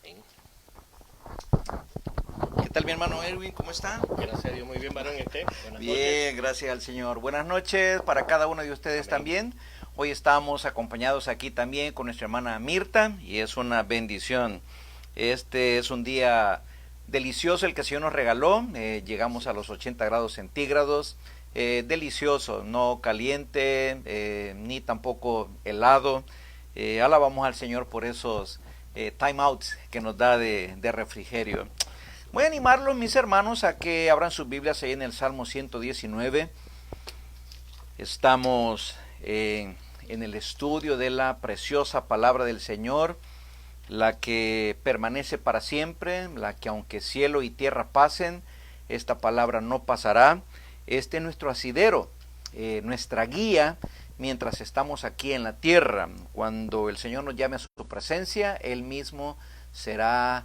Amén. ¿Qué tal mi hermano Erwin? ¿Cómo está? Gracias a Dios, muy bien, varón. Buenas noches. Bien, gracias al Señor. Buenas noches para cada uno de ustedes Amén. también. Hoy estamos acompañados aquí también con nuestra hermana Mirta y es una bendición. Este es un día delicioso el que el Señor nos regaló. Llegamos a los 80 grados centígrados. Delicioso, no caliente ni tampoco helado. Alabamos al Señor por esos time outs que nos da de refrigerio. Voy a animarlos, mis hermanos, a que abran sus Biblias ahí en el Salmo 119. Estamos en el estudio de la preciosa palabra del Señor, la que permanece para siempre, la que aunque cielo y tierra pasen, esta palabra no pasará. Este es nuestro asidero, nuestra guía, mientras estamos aquí en la tierra. Cuando el Señor nos llame a su presencia, Él mismo será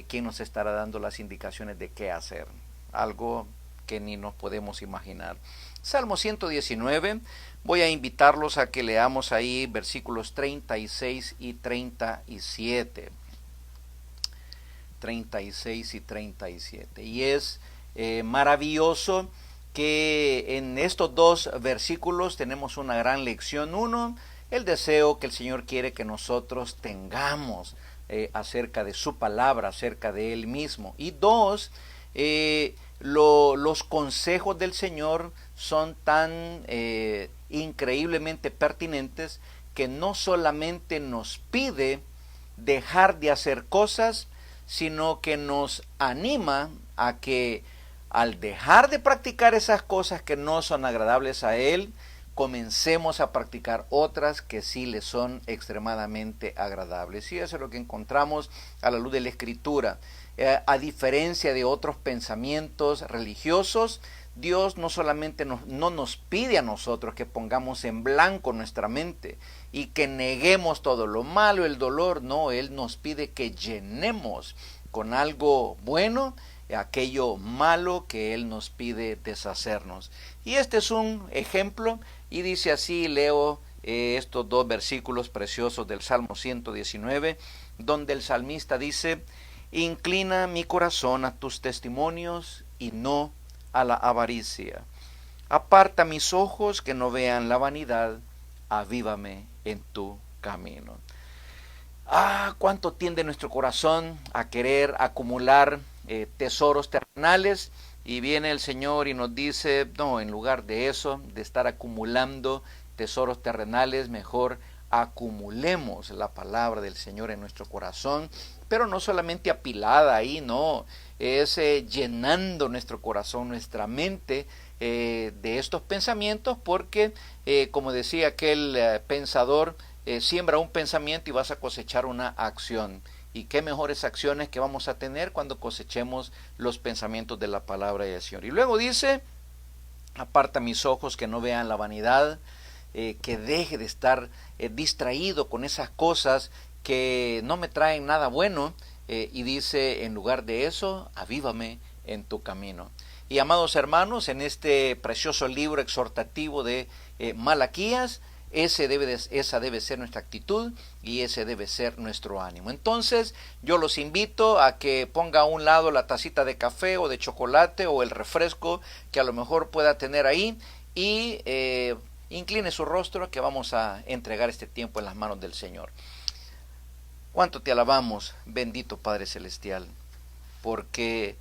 quien nos estará dando las indicaciones de qué hacer. Algo que ni nos podemos imaginar. Salmo 119, voy a invitarlos a que leamos ahí versículos 36 y 37. 36 y 37. Y es maravilloso que en estos dos versículos tenemos una gran lección. Uno, el deseo que el Señor quiere que nosotros tengamos acerca de su palabra, acerca de Él mismo. Y dos, los consejos del Señor son tan increíblemente pertinentes que no solamente nos pide dejar de hacer cosas, sino que nos anima a que al dejar de practicar esas cosas que no son agradables a Él, comencemos a practicar otras que sí le son extremadamente agradables. Y eso es lo que encontramos a la luz de la Escritura. A diferencia de otros pensamientos religiosos, Dios no solamente no nos pide a nosotros que pongamos en blanco nuestra mente y que neguemos todo lo malo, el dolor. No, Él nos pide que llenemos con algo bueno aquello malo que Él nos pide deshacernos. Y este es un ejemplo, y dice así, leo estos dos versículos preciosos del Salmo 119, donde el salmista dice: inclina mi corazón a tus testimonios y no a la avaricia. Aparta mis ojos que no vean la vanidad, avívame en tu camino. Cuánto tiende nuestro corazón a querer acumular tesoros terrenales, y viene el Señor y nos dice, no, en lugar de eso, de estar acumulando tesoros terrenales, mejor acumulemos la palabra del Señor en nuestro corazón, pero no solamente apilada ahí, no, es llenando nuestro corazón, nuestra mente de estos pensamientos, porque como decía aquel pensador, siembra un pensamiento y vas a cosechar una acción. Y qué mejores acciones que vamos a tener cuando cosechemos los pensamientos de la palabra del Señor. Y luego dice: aparta mis ojos que no vean la vanidad, que deje de estar distraído con esas cosas que no me traen nada bueno. Y dice, en lugar de eso, avívame en tu camino. Y amados hermanos, en este precioso libro exhortativo de Malaquías, esa debe ser nuestra actitud y ese debe ser nuestro ánimo. Entonces yo los invito a que ponga a un lado la tacita de café o de chocolate o el refresco que a lo mejor pueda tener ahí, y incline su rostro, que vamos a entregar este tiempo en las manos del Señor. ¿Cuánto te alabamos, bendito Padre Celestial? Porque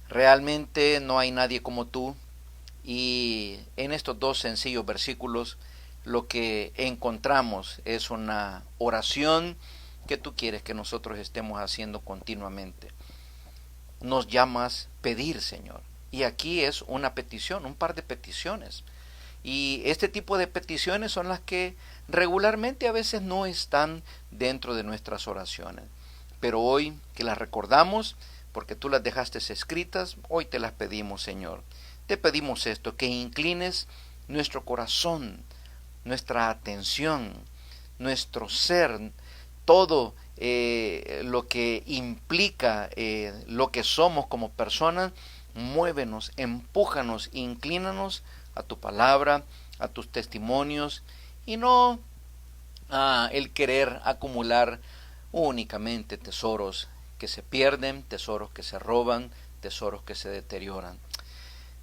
realmente no hay nadie como tú, y en estos dos sencillos versículos lo que encontramos es una oración que tú quieres que nosotros estemos haciendo continuamente. Nos llamas pedir, Señor, y aquí es una petición, un par de peticiones. Y este tipo de peticiones son las que regularmente a veces no están dentro de nuestras oraciones. Pero hoy que las recordamos, porque tú las dejaste escritas, hoy te las pedimos, Señor. Te pedimos esto, que inclines nuestro corazón, nuestra atención, nuestro ser, todo lo que implica lo que somos como personas. Muévenos, empújanos, inclínanos a tu palabra, a tus testimonios, y no el querer acumular únicamente tesoros que se pierden, tesoros que se roban, tesoros que se deterioran.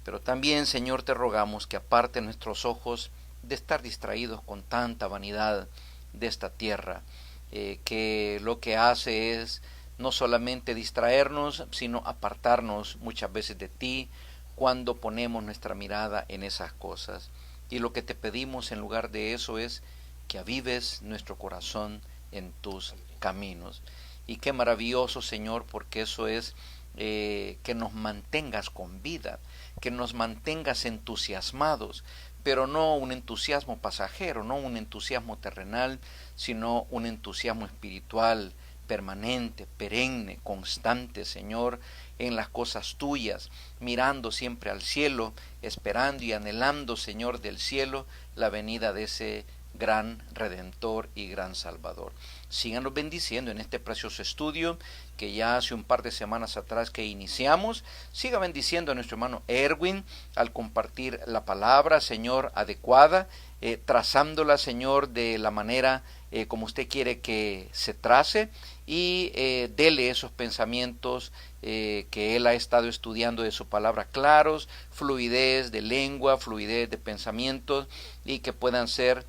Pero también, Señor, te rogamos que aparte nuestros ojos de estar distraídos con tanta vanidad de esta tierra, que lo que hace es no solamente distraernos, sino apartarnos muchas veces de ti cuando ponemos nuestra mirada en esas cosas. Y lo que te pedimos en lugar de eso es que avives nuestro corazón en tus caminos. Y qué maravilloso, Señor, porque eso es que nos mantengas con vida, que nos mantengas entusiasmados, pero no un entusiasmo pasajero, no un entusiasmo terrenal, sino un entusiasmo espiritual, permanente, perenne, constante, Señor, en las cosas tuyas, mirando siempre al cielo, esperando y anhelando, Señor, del cielo, la venida de ese gran Redentor y gran Salvador. Síganos bendiciendo en este precioso estudio que ya hace un par de semanas atrás que iniciamos. Siga bendiciendo a nuestro hermano Erwin al compartir la palabra, Señor, adecuada, trazándola, Señor, de la manera como usted quiere que se trace, y dele esos pensamientos que él ha estado estudiando de su palabra claros, fluidez de lengua, fluidez de pensamientos, y que puedan ser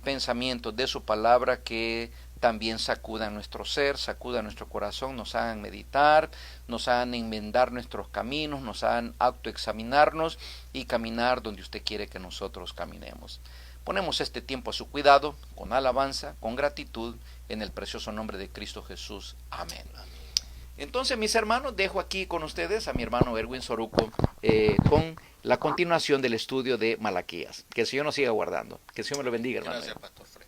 pensamientos de su palabra que también sacudan nuestro ser, sacudan nuestro corazón, nos hagan meditar, nos hagan enmendar nuestros caminos, nos hagan autoexaminarnos y caminar donde usted quiere que nosotros caminemos. Ponemos este tiempo a su cuidado, con alabanza, con gratitud, en el precioso nombre de Cristo Jesús. Amén. Entonces, mis hermanos, dejo aquí con ustedes a mi hermano Erwin Soruco con la continuación del estudio de Malaquías. Que el Señor nos siga guardando. Que el Señor me lo bendiga, hermano. Gracias, Pastor Fred.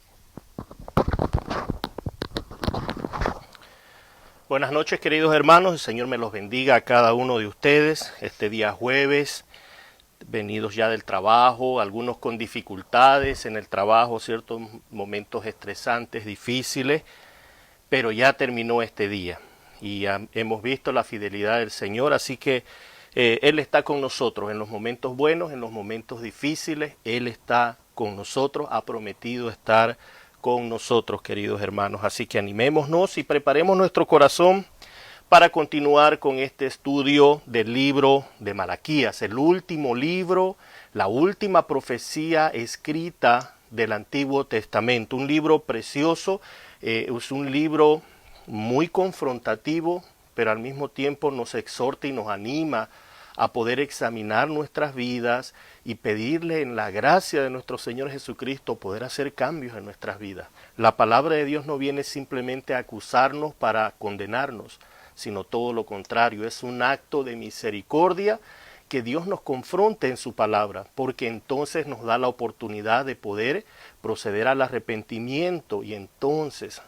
Buenas noches, queridos hermanos. El Señor me los bendiga a cada uno de ustedes. Este día jueves, venidos ya del trabajo, algunos con dificultades en el trabajo, ciertos momentos estresantes, difíciles, pero ya terminó este día y hemos visto la fidelidad del Señor, así que Él está con nosotros en los momentos buenos, en los momentos difíciles. Él está con nosotros, ha prometido estar con nosotros, queridos hermanos, así que animémonos y preparemos nuestro corazón para continuar con este estudio del libro de Malaquías, el último libro, la última profecía escrita del Antiguo Testamento. Un libro precioso, es un libro muy confrontativo, pero al mismo tiempo nos exhorta y nos anima a poder examinar nuestras vidas y pedirle en la gracia de nuestro Señor Jesucristo poder hacer cambios en nuestras vidas. La palabra de Dios no viene simplemente a acusarnos para condenarnos, sino todo lo contrario, es un acto de misericordia que Dios nos confronte en su palabra, porque entonces nos da la oportunidad de poder proceder al arrepentimiento y entonces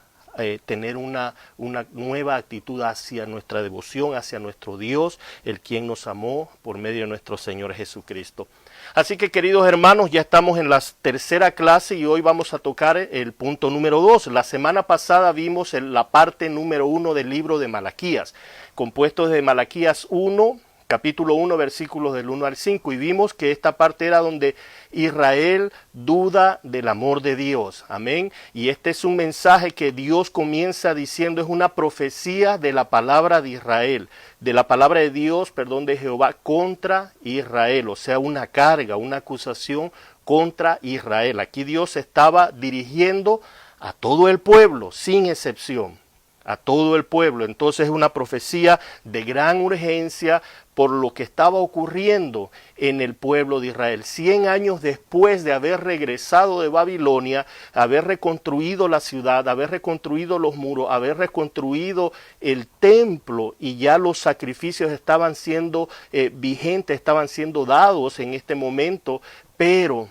tener una nueva actitud hacia nuestra devoción, hacia nuestro Dios, el quien nos amó por medio de nuestro Señor Jesucristo. Así que, queridos hermanos, ya estamos en la tercera clase y hoy vamos a tocar el punto número 2. La semana pasada vimos la parte número 1 del libro de Malaquías, compuesto de Malaquías 1, capítulo 1, versículos del 1 al 5, y vimos que esta parte era donde Israel duda del amor de Dios. Amén. Y este es un mensaje que Dios comienza diciendo, es una profecía de la palabra de Israel, de la palabra de Dios, de Jehová contra Israel, o sea, una carga, una acusación contra Israel. Aquí Dios estaba dirigiendo a todo el pueblo, sin excepción, a todo el pueblo. Entonces es una profecía de gran urgencia por lo que estaba ocurriendo en el pueblo de Israel. 100 años después de haber regresado de Babilonia, haber reconstruido la ciudad, haber reconstruido los muros, haber reconstruido el templo, y ya los sacrificios estaban siendo vigentes, estaban siendo dados en este momento, pero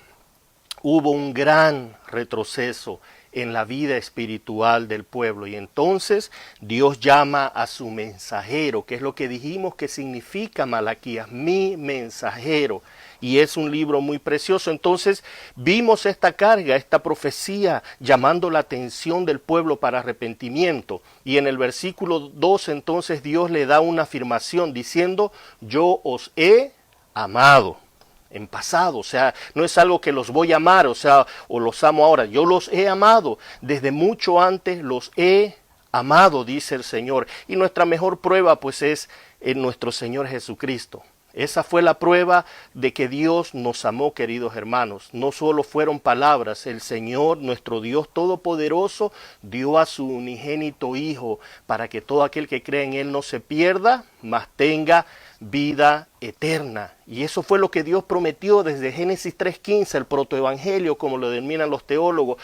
hubo un gran retroceso en la vida espiritual del pueblo, y entonces Dios llama a su mensajero, que es lo que dijimos que significa Malaquías, mi mensajero, y es un libro muy precioso. Entonces vimos esta carga, esta profecía llamando la atención del pueblo para arrepentimiento, y en el versículo 2 entonces Dios le da una afirmación diciendo, yo os he amado. En pasado, o sea, no es algo que los voy a amar, o sea, o los amo ahora. Yo los he amado, desde mucho antes los he amado, dice el Señor. Y nuestra mejor prueba pues es en nuestro Señor Jesucristo. Esa fue la prueba de que Dios nos amó, queridos hermanos. No solo fueron palabras, el Señor, nuestro Dios Todopoderoso, dio a su unigénito Hijo para que todo aquel que cree en Él no se pierda, mas tenga vida eterna. Y eso fue lo que Dios prometió desde Génesis 3:15, el protoevangelio, como lo denominan los teólogos.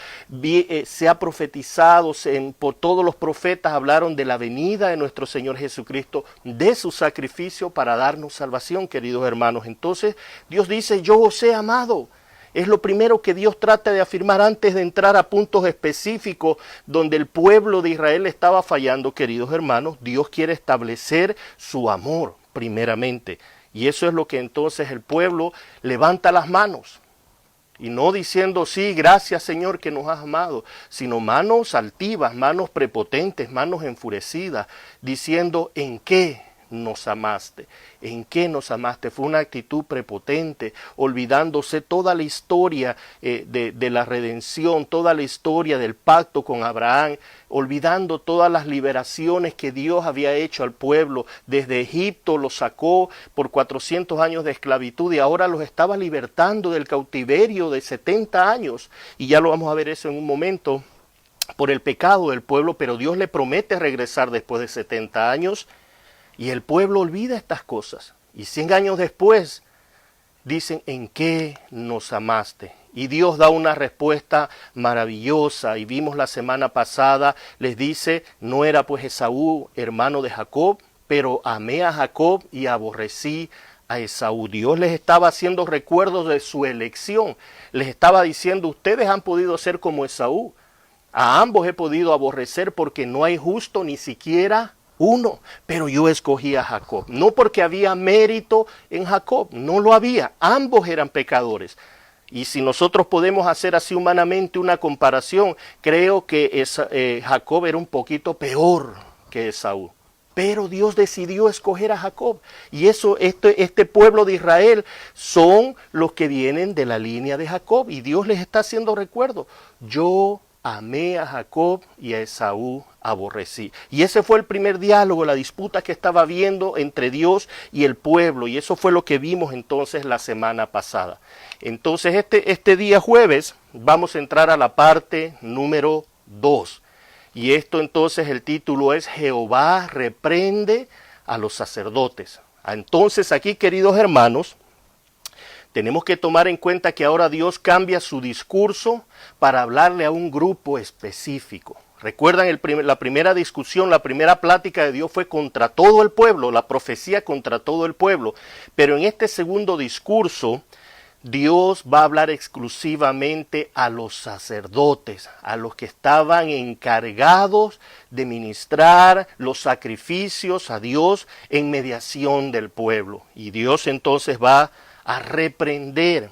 Se ha profetizado, por todos los profetas hablaron de la venida de nuestro Señor Jesucristo, de su sacrificio para darnos salvación, queridos hermanos. Entonces Dios dice, yo os he amado. Es lo primero que Dios trata de afirmar antes de entrar a puntos específicos donde el pueblo de Israel estaba fallando, queridos hermanos. Dios quiere establecer su amor primeramente. Y eso es lo que entonces el pueblo levanta las manos. Y no diciendo, sí, gracias Señor que nos has amado, sino manos altivas, manos prepotentes, manos enfurecidas, diciendo, ¿en qué nos amaste? ¿En qué nos amaste? Fue una actitud prepotente, olvidándose toda la historia de la redención, toda la historia del pacto con Abraham, olvidando todas las liberaciones que Dios había hecho al pueblo. Desde Egipto los sacó por 400 años de esclavitud y ahora los estaba libertando del cautiverio de 70 años. Y ya lo vamos a ver eso en un momento, por el pecado del pueblo, pero Dios le promete regresar después de 70 años. Y el pueblo olvida estas cosas. Y 100 años después dicen, ¿en qué nos amaste? Y Dios da una respuesta maravillosa. Y vimos la semana pasada, les dice, no era pues Esaú hermano de Jacob, pero amé a Jacob y aborrecí a Esaú. Dios les estaba haciendo recuerdos de su elección. Les estaba diciendo, ustedes han podido ser como Esaú. A ambos he podido aborrecer porque no hay justo ni siquiera uno, pero yo escogí a Jacob, no porque había mérito en Jacob, no lo había, ambos eran pecadores. Y si nosotros podemos hacer así humanamente una comparación, creo que Jacob era un poquito peor que Esaú. Pero Dios decidió escoger a Jacob. Y este pueblo de Israel son los que vienen de la línea de Jacob. Y Dios les está haciendo recuerdo. Yo amé a Jacob y a Esaú aborrecí. Y ese fue el primer diálogo, la disputa que estaba habiendo entre Dios y el pueblo. Y eso fue lo que vimos entonces la semana pasada. Entonces este día jueves vamos a entrar a la parte número 2. Y esto entonces el título es Jehová reprende a los sacerdotes. Entonces aquí, queridos hermanos, tenemos que tomar en cuenta que ahora Dios cambia su discurso para hablarle a un grupo específico. Recuerdan la primera discusión, la primera plática de Dios fue contra todo el pueblo, la profecía contra todo el pueblo. Pero en este segundo discurso, Dios va a hablar exclusivamente a los sacerdotes, a los que estaban encargados de ministrar los sacrificios a Dios en mediación del pueblo. Y Dios entonces va a reprender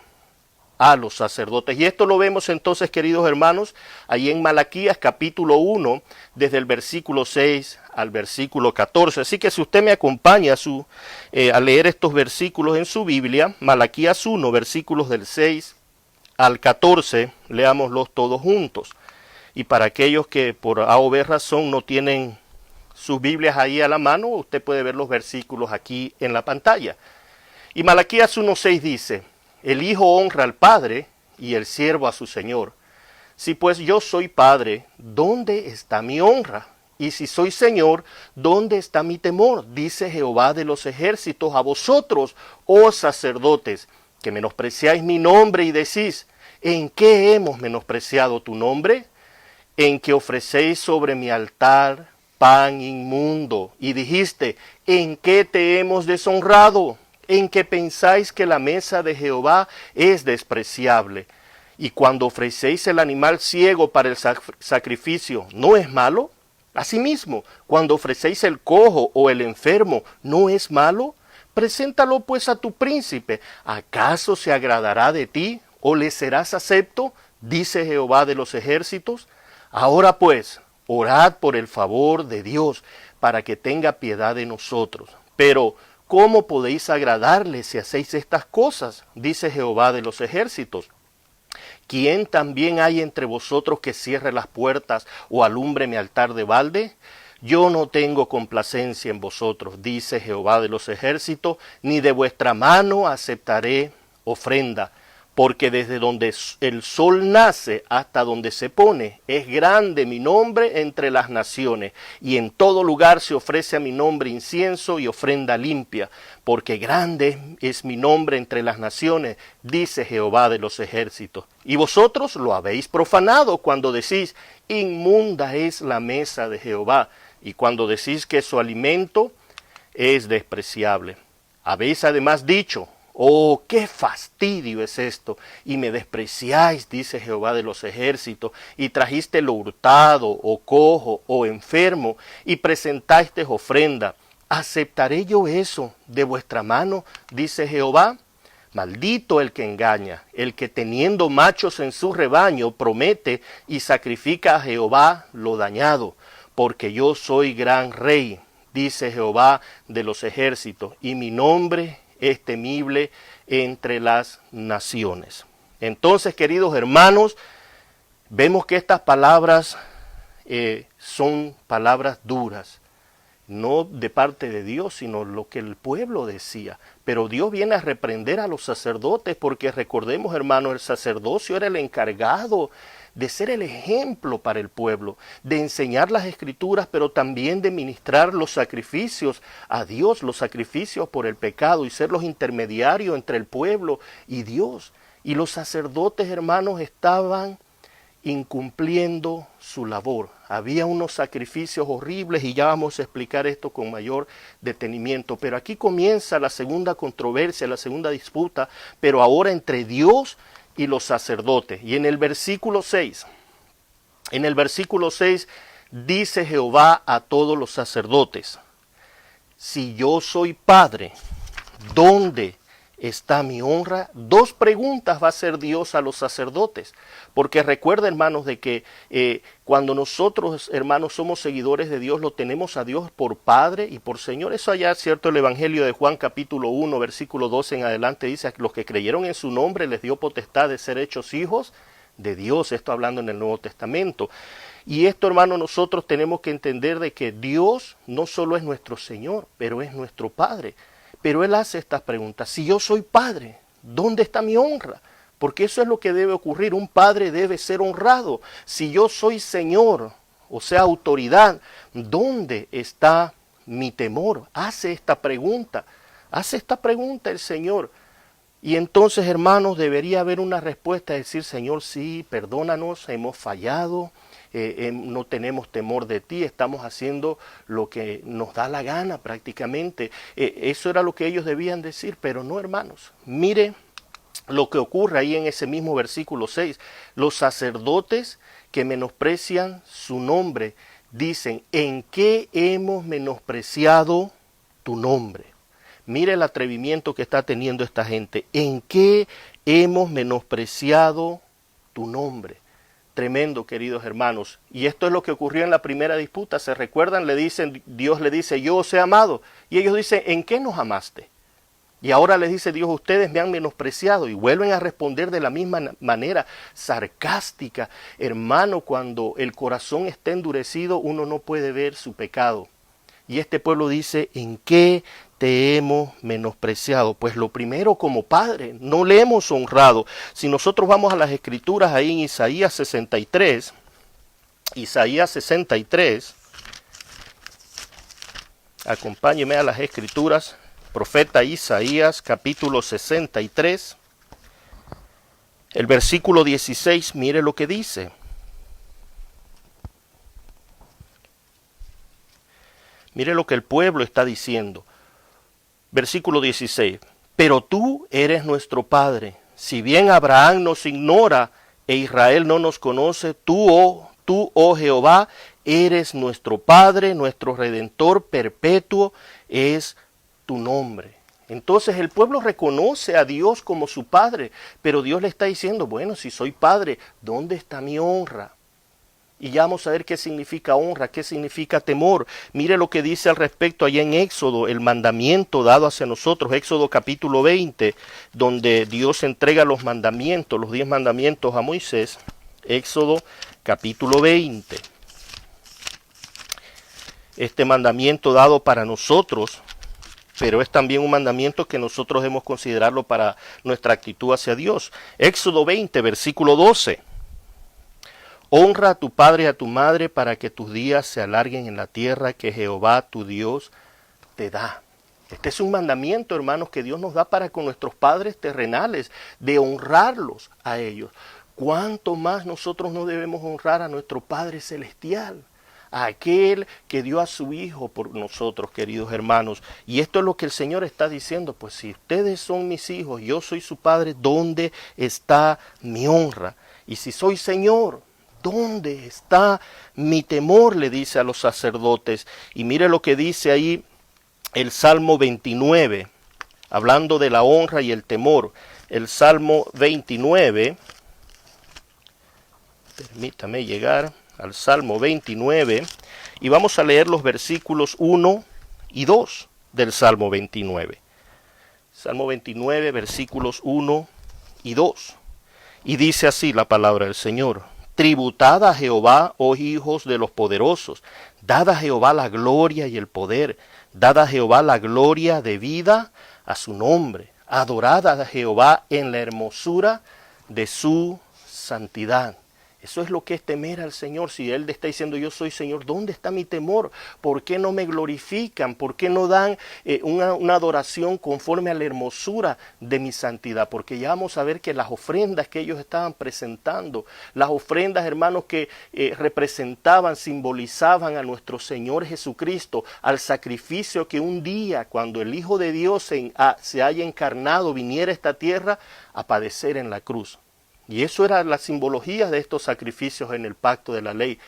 a los sacerdotes. Y esto lo vemos entonces, queridos hermanos, ahí en Malaquías capítulo 1, desde el versículo 6 al versículo 14. Así que si usted me acompaña a leer estos versículos en su Biblia, Malaquías 1, versículos del 6 al 14, leámoslos todos juntos. Y para aquellos que por A o B razón no tienen sus Biblias ahí a la mano, usted puede ver los versículos aquí en la pantalla. Y Malaquías 1:6 dice, el hijo honra al padre y el siervo a su señor. Si pues yo soy padre, ¿dónde está mi honra? Y si soy señor, ¿dónde está mi temor? Dice Jehová de los ejércitos a vosotros, oh sacerdotes, que menospreciáis mi nombre y decís, ¿en qué hemos menospreciado tu nombre? En que ofrecéis sobre mi altar pan inmundo. Y dijiste, ¿en qué te hemos deshonrado? En que pensáis que la mesa de Jehová es despreciable. Y cuando ofrecéis el animal ciego para el sacrificio, ¿no es malo? Asimismo, cuando ofrecéis el cojo o el enfermo, ¿no es malo? Preséntalo pues a tu príncipe. ¿Acaso se agradará de ti o le serás acepto? Dice Jehová de los ejércitos. Ahora pues, orad por el favor de Dios, para que tenga piedad de nosotros. Pero ¿cómo podéis agradarle si hacéis estas cosas? Dice Jehová de los ejércitos. ¿Quién también hay entre vosotros que cierre las puertas o alumbre mi altar de balde? Yo no tengo complacencia en vosotros, dice Jehová de los ejércitos, ni de vuestra mano aceptaré ofrenda, porque desde donde el sol nace hasta donde se pone, es grande mi nombre entre las naciones, y en todo lugar se ofrece a mi nombre incienso y ofrenda limpia, porque grande es mi nombre entre las naciones, dice Jehová de los ejércitos. Y vosotros lo habéis profanado cuando decís, inmunda es la mesa de Jehová, y cuando decís que su alimento es despreciable. Habéis además dicho, oh, qué fastidio es esto, y me despreciáis, dice Jehová de los ejércitos, y trajiste lo hurtado, o cojo, o enfermo, y presentaste ofrenda. ¿Aceptaré yo eso de vuestra mano? Dice Jehová. Maldito el que engaña, el que teniendo machos en su rebaño promete y sacrifica a Jehová lo dañado, porque yo soy gran rey, dice Jehová de los ejércitos, y mi nombre es temible entre las naciones. Entonces, queridos hermanos, vemos que estas palabras son palabras duras, no de parte de Dios, sino lo que el pueblo decía. Pero Dios viene a reprender a los sacerdotes, porque recordemos, hermanos, el sacerdocio era el encargado de ser el ejemplo para el pueblo, de enseñar las escrituras, pero también de ministrar los sacrificios a Dios, los sacrificios por el pecado, y ser los intermediarios entre el pueblo y Dios. Y los sacerdotes, hermanos, estaban incumpliendo su labor. Había unos sacrificios horribles, y ya vamos a explicar esto con mayor detenimiento. Pero aquí comienza la segunda controversia, la segunda disputa, pero ahora entre Dios y los sacerdotes. Y en el versículo 6 dice Jehová a todos los sacerdotes, si yo soy padre, ¿dónde está mi honra? Dos preguntas va a hacer Dios a los sacerdotes, porque recuerda, hermanos, de que cuando nosotros, hermanos, somos seguidores de Dios, lo tenemos a Dios por Padre y por Señor. Eso allá, cierto, el Evangelio de Juan capítulo 1, versículo 12 en adelante dice, los que creyeron en su nombre les dio potestad de ser hechos hijos de Dios. Esto hablando en el Nuevo Testamento. Y esto, hermano, nosotros tenemos que entender de que Dios no solo es nuestro Señor, pero es nuestro Padre. Pero Él hace estas preguntas. Si yo soy padre, ¿dónde está mi honra? Porque eso es lo que debe ocurrir. Un padre debe ser honrado. Si yo soy Señor, o sea, autoridad, ¿dónde está mi temor? Hace esta pregunta el Señor. Y entonces, hermanos, debería haber una respuesta, decir, Señor, sí, perdónanos, hemos fallado, no tenemos temor de ti, estamos haciendo lo que nos da la gana prácticamente. Eso era lo que ellos debían decir, pero no, hermanos. Mire lo que ocurre ahí en ese mismo versículo 6. Los sacerdotes que menosprecian su nombre dicen, ¿en qué hemos menospreciado tu nombre? Mire el atrevimiento que está teniendo esta gente. ¿En qué hemos menospreciado tu nombre? Tremendo, queridos hermanos. Y esto es lo que ocurrió en la primera disputa. ¿Se recuerdan? Dios le dice, yo os he amado. Y ellos dicen, ¿en qué nos amaste? Y ahora les dice Dios, ustedes me han menospreciado. Y vuelven a responder de la misma manera, sarcástica. Hermano, cuando el corazón está endurecido, uno no puede ver su pecado. Y este pueblo dice, ¿en qué te hemos menospreciado? Pues lo primero, como padre, no le hemos honrado. Si nosotros vamos a las escrituras ahí en Isaías 63, acompáñeme a las escrituras, profeta Isaías capítulo 63, el versículo 16, mire lo que dice. Mire lo que el pueblo está diciendo. Versículo 16. Pero tú eres nuestro Padre. Si bien Abraham nos ignora e Israel no nos conoce, tú, oh Jehová, eres nuestro Padre, nuestro Redentor perpetuo es tu nombre. Entonces el pueblo reconoce a Dios como su Padre, pero Dios le está diciendo, bueno, si soy Padre, ¿dónde está mi honra? Y ya vamos a ver qué significa honra, qué significa temor. Mire lo que dice al respecto allá en Éxodo, el mandamiento dado hacia nosotros, Éxodo capítulo 20, donde Dios entrega los mandamientos, los 10 mandamientos a Moisés. Éxodo capítulo 20. Este mandamiento dado para nosotros, pero es también un mandamiento que nosotros debemos considerarlo para nuestra actitud hacia Dios. Éxodo 20, versículo 12. Honra a tu padre y a tu madre para que tus días se alarguen en la tierra que Jehová tu Dios te da. Este es un mandamiento, hermanos, que Dios nos da para con nuestros padres terrenales, de honrarlos a ellos. ¿Cuánto más nosotros no debemos honrar a nuestro Padre Celestial? A aquel que dio a su Hijo por nosotros, queridos hermanos. Y esto es lo que el Señor está diciendo, pues si ustedes son mis hijos, yo soy su Padre, ¿dónde está mi honra? Y si soy Señor, ¿dónde está mi temor?, le dice a los sacerdotes. Y mire lo que dice ahí el Salmo 29, hablando de la honra y el temor. El Salmo 29, permítame llegar al Salmo 29, y vamos a leer los versículos 1 y 2 del Salmo 29. Salmo 29, versículos 1 y 2. Y dice así la palabra del Señor: tributad a Jehová, oh hijos de los poderosos, dad a Jehová la gloria y el poder, dad a Jehová la gloria debida a su nombre, adorad a Jehová en la hermosura de su santidad. Eso es lo que es temer al Señor. Si Él está diciendo yo soy Señor, ¿dónde está mi temor? ¿Por qué no me glorifican? ¿Por qué no dan una adoración conforme a la hermosura de mi santidad? Porque ya vamos a ver que las ofrendas que ellos estaban presentando, las ofrendas, hermanos, que representaban, simbolizaban a nuestro Señor Jesucristo, al sacrificio que un día, cuando el Hijo de Dios se haya encarnado, viniera a esta tierra a padecer en la cruz. Y eso era la simbología de estos sacrificios en el pacto de la ley.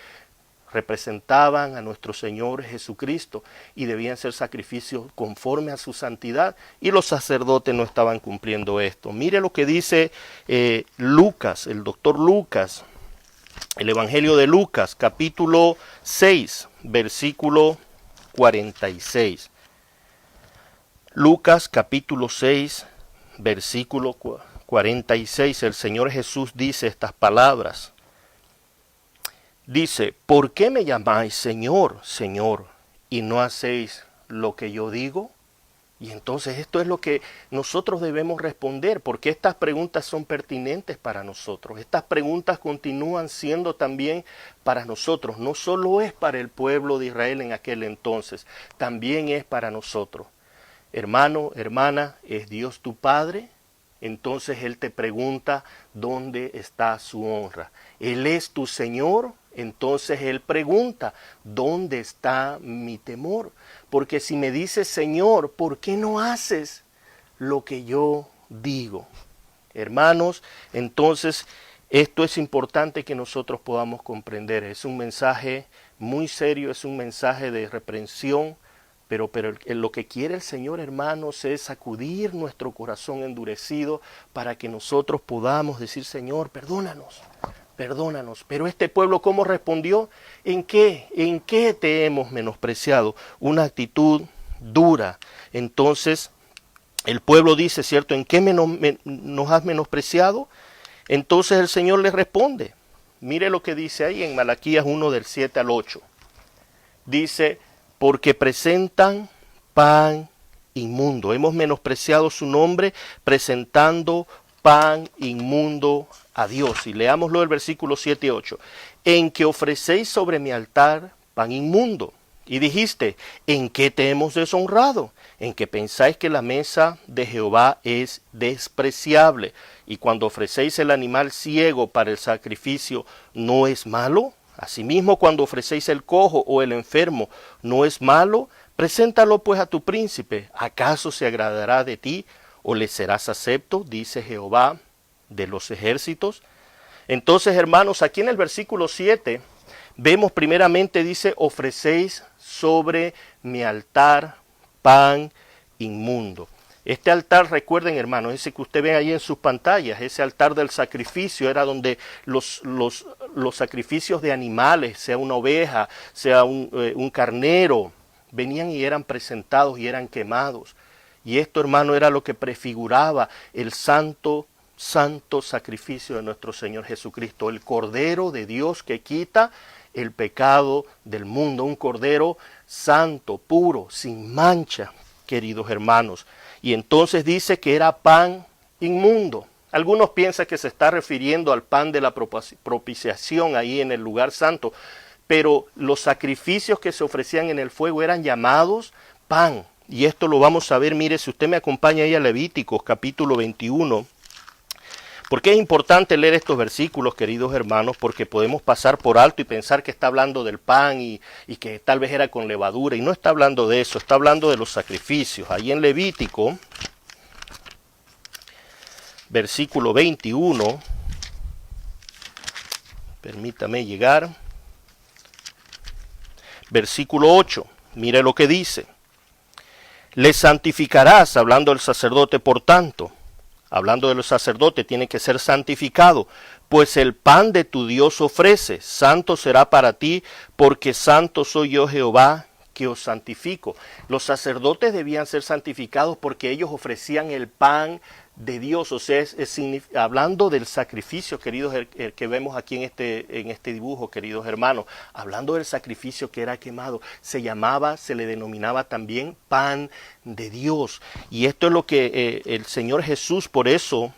Representaban a nuestro Señor Jesucristo y debían ser sacrificios conforme a su santidad, y los sacerdotes no estaban cumpliendo esto. Mire lo que dice Lucas, el doctor Lucas, el Evangelio de Lucas, capítulo 6, versículo 46. Lucas, capítulo 6, versículo 46, el Señor Jesús dice estas palabras. Dice: ¿por qué me llamáis Señor, Señor, y no hacéis lo que yo digo? Y entonces esto es lo que nosotros debemos responder, porque estas preguntas son pertinentes para nosotros. Estas preguntas continúan siendo también para nosotros. No solo es para el pueblo de Israel en aquel entonces, también es para nosotros. Hermano, hermana, ¿es Dios tu Padre? Entonces Él te pregunta, ¿dónde está su honra? ¿Él es tu Señor? Entonces Él pregunta, ¿dónde está mi temor? Porque si me dices, Señor, ¿por qué no haces lo que yo digo? Hermanos, entonces esto es importante que nosotros podamos comprender. Es un mensaje muy serio, es un mensaje de reprensión, pero lo que quiere el Señor, hermanos, es sacudir nuestro corazón endurecido para que nosotros podamos decir, Señor, perdónanos, perdónanos. Pero este pueblo, ¿cómo respondió? ¿En qué? ¿En qué te hemos menospreciado? Una actitud dura. Entonces, el pueblo dice, ¿cierto? ¿En qué nos has menospreciado? Entonces el Señor le responde. Mire lo que dice ahí en Malaquías 1, del 7 al 8. Dice: porque presentan pan inmundo. Hemos menospreciado su nombre presentando pan inmundo a Dios. Y leámoslo el versículo 7 y 8. En que ofrecéis sobre mi altar pan inmundo. Y dijiste, ¿en qué te hemos deshonrado? En que pensáis que la mesa de Jehová es despreciable. Y cuando ofrecéis el animal ciego para el sacrificio, ¿no es malo? Asimismo, cuando ofrecéis el cojo o el enfermo, ¿no es malo? Preséntalo pues a tu príncipe. ¿Acaso se agradará de ti o le serás acepto? Dice Jehová de los ejércitos. Entonces, hermanos, aquí en el versículo 7, vemos primeramente, dice, ofrecéis sobre mi altar pan inmundo. Este altar, recuerden hermanos, ese que usted ve ahí en sus pantallas, ese altar del sacrificio era donde los sacrificios de animales, sea una oveja, sea un carnero, venían y eran presentados y eran quemados. Y esto, hermano, era lo que prefiguraba el santo sacrificio de nuestro Señor Jesucristo, el Cordero de Dios que quita el pecado del mundo, un Cordero santo, puro, sin mancha, queridos hermanos. Y entonces dice que era pan inmundo. Algunos piensan que se está refiriendo al pan de la propiciación ahí en el lugar santo, pero los sacrificios que se ofrecían en el fuego eran llamados pan. Y esto lo vamos a ver, mire, si usted me acompaña ahí a Levíticos capítulo 21, porque es importante leer estos versículos, queridos hermanos, porque podemos pasar por alto y pensar que está hablando del pan y que tal vez era con levadura, y no está hablando de eso, está hablando de los sacrificios. Ahí en Levítico, versículo 21, permítame llegar, versículo 8, mire lo que dice. Le santificarás, hablando del sacerdote, por tanto, hablando de los sacerdotes, tiene que ser santificado, pues el pan de tu Dios ofrece, santo será para ti, porque santo soy yo Jehová, que os santifico. Los sacerdotes debían ser santificados porque ellos ofrecían el pan de Dios, o sea, hablando del sacrificio, queridos, el que vemos aquí en este dibujo, queridos hermanos, hablando del sacrificio que era quemado, se le denominaba también pan de Dios. Y esto es lo que el Señor Jesús, por eso,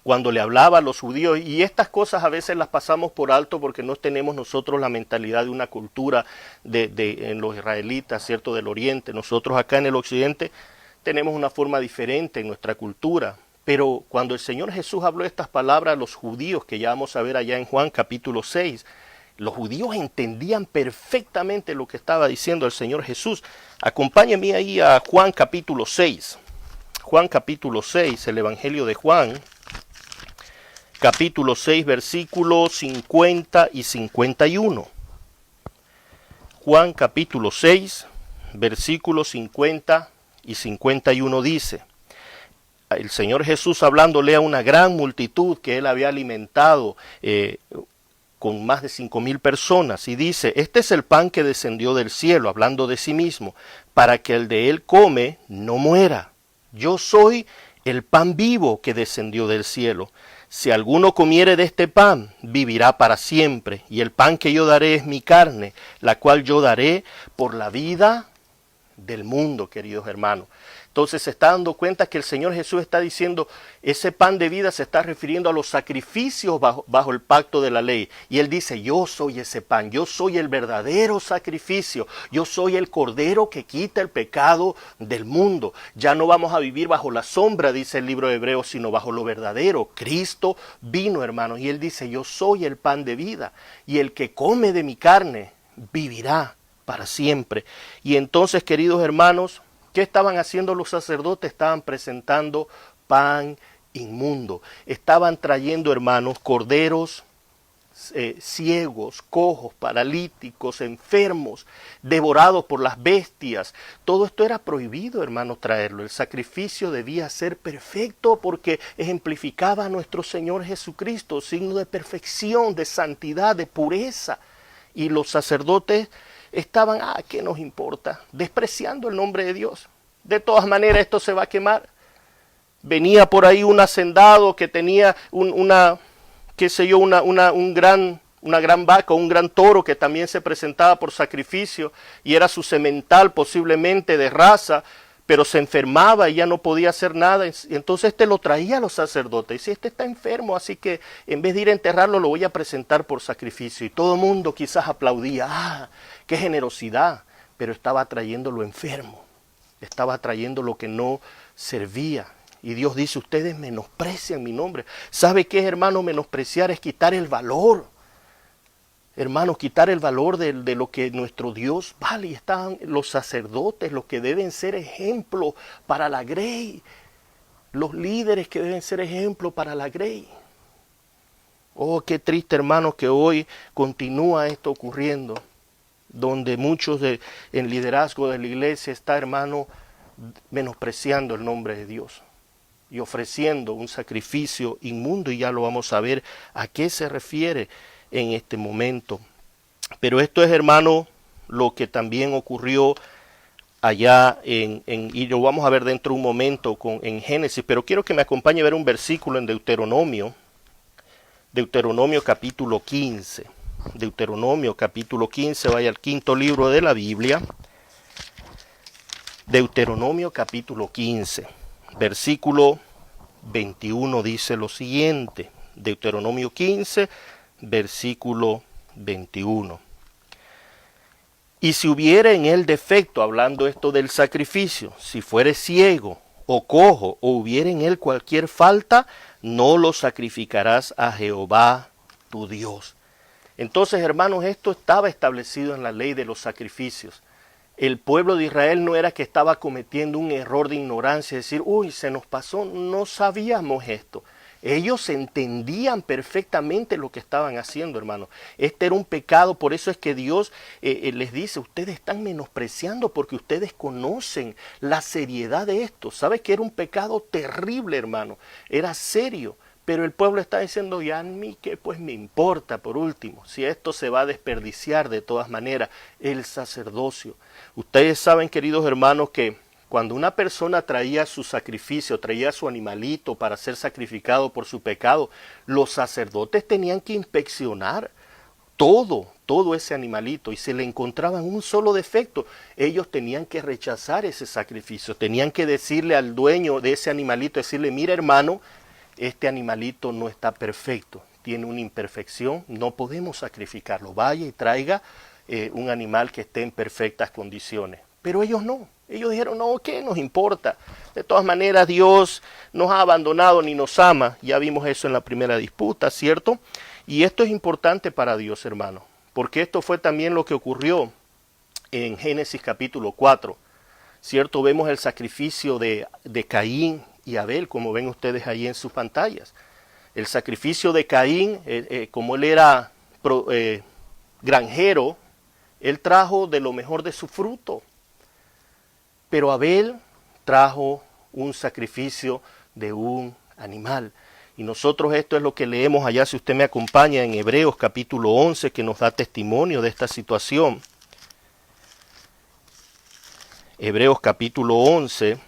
cuando le hablaba a los judíos, y estas cosas a veces las pasamos por alto porque no tenemos nosotros la mentalidad de una cultura en los israelitas, ¿cierto?, del oriente. Nosotros acá en el occidente tenemos una forma diferente en nuestra cultura, pero cuando el Señor Jesús habló estas palabras a los judíos, que ya vamos a ver allá en Juan capítulo 6, los judíos entendían perfectamente lo que estaba diciendo el Señor Jesús. Acompáñenme ahí a Juan capítulo 6, Juan capítulo 6, el Evangelio de Juan, capítulo 6, versículos 50 y 51. Juan capítulo 6, versículos 50 y 51 dice, el Señor Jesús hablándole a una gran multitud que él había alimentado con más de 5,000 personas, y dice, este es el pan que descendió del cielo, hablando de sí mismo, para que el de él come no muera. Yo soy el pan vivo que descendió del cielo. Si alguno comiere de este pan, vivirá para siempre, y el pan que yo daré es mi carne, la cual yo daré por la vida del mundo, queridos hermanos. Entonces se está dando cuenta que el Señor Jesús está diciendo, ese pan de vida se está refiriendo a los sacrificios bajo el pacto de la ley. Y Él dice, yo soy ese pan, yo soy el verdadero sacrificio, yo soy el Cordero que quita el pecado del mundo. Ya no vamos a vivir bajo la sombra, dice el libro de Hebreos, sino bajo lo verdadero. Cristo vino, hermanos, y Él dice, yo soy el pan de vida, y el que come de mi carne vivirá para siempre. Y entonces, queridos hermanos, ¿qué estaban haciendo los sacerdotes? Estaban presentando pan inmundo. Estaban trayendo, hermanos, corderos ciegos, cojos, paralíticos, enfermos, devorados por las bestias. Todo esto era prohibido, hermanos, traerlo. El sacrificio debía ser perfecto porque ejemplificaba a nuestro Señor Jesucristo, signo de perfección, de santidad, de pureza. Y los sacerdotes estaban, ¿qué nos importa? Despreciando el nombre de Dios. De todas maneras esto se va a quemar. Venía por ahí un hacendado que tenía una gran vaca, un gran toro que también se presentaba por sacrificio y era su semental posiblemente de raza, pero se enfermaba y ya no podía hacer nada. Y entonces lo traía a los sacerdotes. Y si este está enfermo, así que en vez de ir a enterrarlo, lo voy a presentar por sacrificio. Y todo el mundo quizás aplaudía. ¡Qué generosidad! Pero estaba trayendo lo enfermo. Estaba trayendo lo que no servía. Y Dios dice, ustedes menosprecian mi nombre. ¿Sabe qué, hermano? Menospreciar es quitar el valor. Hermanos, quitar el valor de lo que nuestro Dios vale. Y están los sacerdotes, los que deben ser ejemplo para la grey. Los líderes que deben ser ejemplo para la grey. Oh, qué triste, hermanos, que hoy continúa esto ocurriendo. Donde muchos en liderazgo de la iglesia está, hermano, menospreciando el nombre de Dios y ofreciendo un sacrificio inmundo, y ya lo vamos a ver a qué se refiere en este momento. Pero esto es, hermano, lo que también ocurrió allá y lo vamos a ver dentro de un momento en Génesis, pero quiero que me acompañe a ver un versículo en Deuteronomio capítulo 15. Deuteronomio capítulo 15, vaya al quinto libro de la Biblia. Deuteronomio capítulo 15, versículo 21 dice lo siguiente. Deuteronomio 15, versículo 21. Y si hubiere en él defecto, hablando esto del sacrificio, si fuere ciego o cojo, o hubiere en él cualquier falta, no lo sacrificarás a Jehová tu Dios. Entonces, hermanos, esto estaba establecido en la ley de los sacrificios. El pueblo de Israel no era que estaba cometiendo un error de ignorancia, decir, uy, se nos pasó, no sabíamos esto. Ellos entendían perfectamente lo que estaban haciendo, hermanos. Este era un pecado, por eso es que Dios les dice, ustedes están menospreciando porque ustedes conocen la seriedad de esto. ¿Sabe que era un pecado terrible, hermano? Era serio. Pero el pueblo está diciendo, ya a mí qué pues me importa, por último, si esto se va a desperdiciar de todas maneras, el sacerdocio. Ustedes saben, queridos hermanos, que cuando una persona traía su sacrificio, traía su animalito para ser sacrificado por su pecado, los sacerdotes tenían que inspeccionar todo ese animalito, y si le encontraban un solo defecto, ellos tenían que rechazar ese sacrificio, tenían que decirle al dueño de ese animalito, decirle, mira hermano, este animalito no está perfecto, tiene una imperfección, no podemos sacrificarlo, vaya y traiga un animal que esté en perfectas condiciones. Pero ellos no, ellos dijeron, no, ¿qué nos importa? De todas maneras Dios nos ha abandonado ni nos ama, ya vimos eso en la primera disputa, ¿cierto? Y esto es importante para Dios, hermano, porque esto fue también lo que ocurrió en Génesis capítulo 4, ¿cierto? Vemos el sacrificio de Caín y Abel, como ven ustedes ahí en sus pantallas. El sacrificio de Caín, como él era granjero, él trajo de lo mejor de su fruto. Pero Abel trajo un sacrificio de un animal. Y nosotros esto es lo que leemos allá, si usted me acompaña, en Hebreos capítulo 11, que nos da testimonio de esta situación. Hebreos capítulo 11,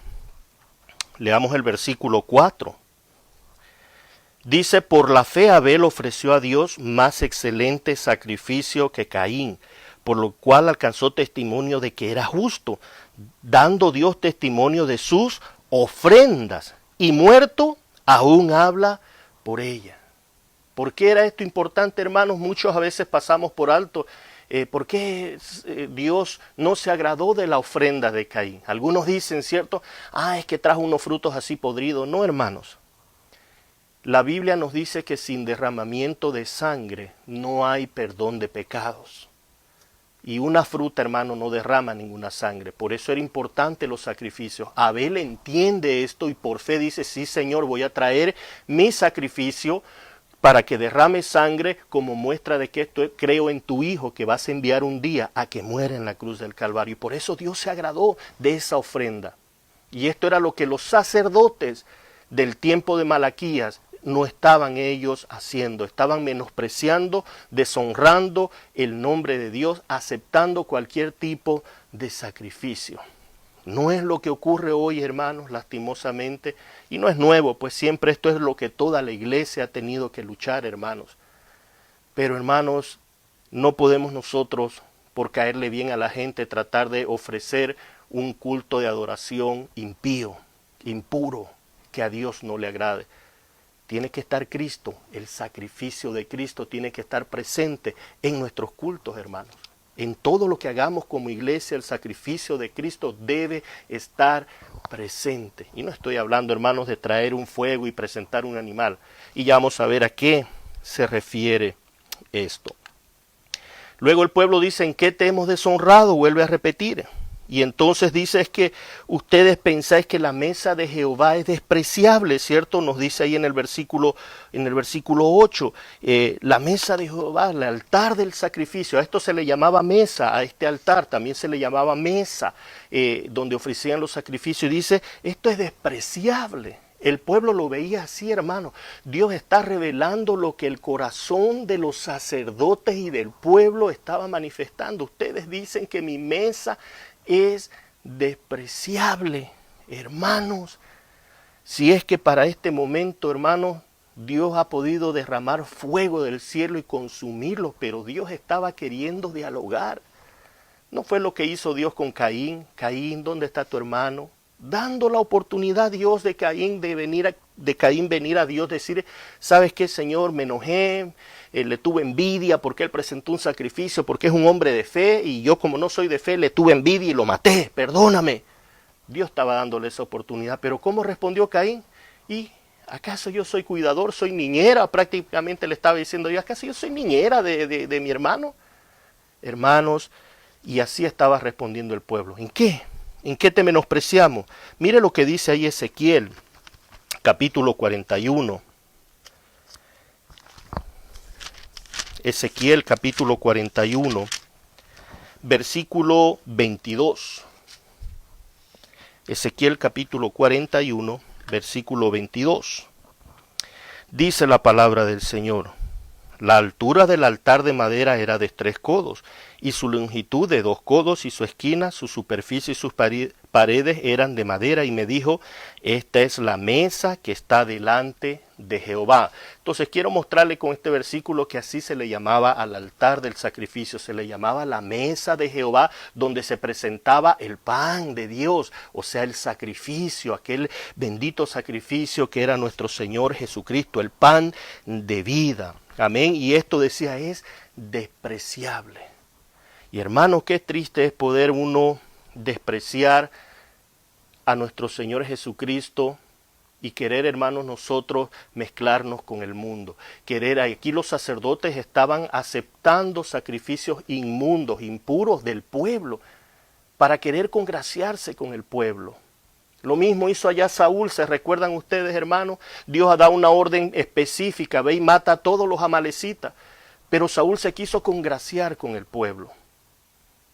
leamos el versículo 4. Dice, por la fe Abel ofreció a Dios más excelente sacrificio que Caín, por lo cual alcanzó testimonio de que era justo, dando Dios testimonio de sus ofrendas, y muerto aún habla por ella. ¿Por qué era esto importante, hermanos? Muchos a veces pasamos por alto. ¿Por qué Dios no se agradó de la ofrenda de Caín? Algunos dicen, ¿cierto? Es que trajo unos frutos así podridos. No, hermanos. La Biblia nos dice que sin derramamiento de sangre no hay perdón de pecados. Y una fruta, hermano, no derrama ninguna sangre. Por eso era importante los sacrificios. Abel entiende esto y por fe dice, sí, Señor, voy a traer mi sacrificio para que derrame sangre como muestra de que creo en tu Hijo que vas a enviar un día a que muera en la cruz del Calvario. Y por eso Dios se agradó de esa ofrenda. Y esto era lo que los sacerdotes del tiempo de Malaquías no estaban ellos haciendo. Estaban menospreciando, deshonrando el nombre de Dios, aceptando cualquier tipo de sacrificio. No es lo que ocurre hoy, hermanos, lastimosamente, y no es nuevo, pues siempre esto es lo que toda la iglesia ha tenido que luchar, hermanos. Pero, hermanos, no podemos nosotros, por caerle bien a la gente, tratar de ofrecer un culto de adoración impío, impuro, que a Dios no le agrade. Tiene que estar Cristo, el sacrificio de Cristo tiene que estar presente en nuestros cultos, hermanos. En todo lo que hagamos como iglesia, el sacrificio de Cristo debe estar presente. Y no estoy hablando, hermanos, de traer un fuego y presentar un animal. Y ya vamos a ver a qué se refiere esto. Luego el pueblo dice, ¿en qué te hemos deshonrado? Vuelve a repetir. Y entonces dice es que ustedes pensáis que la mesa de Jehová es despreciable, ¿cierto? Nos dice ahí en el versículo 8, la mesa de Jehová, el altar del sacrificio. A esto se le llamaba mesa, a este altar también se le llamaba mesa, donde ofrecían los sacrificios. Y dice, esto es despreciable. El pueblo lo veía así, hermano. Dios está revelando lo que el corazón de los sacerdotes y del pueblo estaba manifestando. Ustedes dicen que mi mesa es despreciable, hermanos. Si es que para este momento, hermanos, Dios ha podido derramar fuego del cielo y consumirlo, pero Dios estaba queriendo dialogar. ¿No fue lo que hizo Dios con Caín? Caín, ¿dónde está tu hermano? Dando la oportunidad a Dios de Caín venir a Dios, decir, ¿sabes qué, Señor? Me enojé, le tuve envidia porque él presentó un sacrificio, porque es un hombre de fe, y yo como no soy de fe, le tuve envidia y lo maté, perdóname. Dios estaba dándole esa oportunidad, pero ¿cómo respondió Caín? ¿Y acaso yo soy cuidador, soy niñera? Prácticamente le estaba diciendo yo, ¿acaso yo soy niñera de mi hermano? Hermanos, y así estaba respondiendo el pueblo. ¿En qué? ¿En qué te menospreciamos? Mire lo que dice ahí Ezequiel, capítulo 41. Ezequiel, capítulo 41, versículo 22. Ezequiel, capítulo 41, versículo 22. Dice la palabra del Señor. La altura del altar de madera era de 3 codos, y su longitud de 2 codos, y su esquina, su superficie y sus paredes eran de madera. Y me dijo, esta es la mesa que está delante de Jehová. Entonces quiero mostrarle con este versículo que así se le llamaba al altar del sacrificio, se le llamaba la mesa de Jehová, donde se presentaba el pan de Dios, o sea, el sacrificio, aquel bendito sacrificio que era nuestro Señor Jesucristo, el pan de vida. Amén. Y esto decía es despreciable. Y hermanos, qué triste es poder uno despreciar a nuestro Señor Jesucristo y querer, hermanos, nosotros mezclarnos con el mundo. Aquí los sacerdotes estaban aceptando sacrificios inmundos, impuros del pueblo, para querer congraciarse con el pueblo. Lo mismo hizo allá Saúl, ¿se recuerdan ustedes, hermanos? Dios ha dado una orden específica, ve y mata a todos los amalecitas. Pero Saúl se quiso congraciar con el pueblo.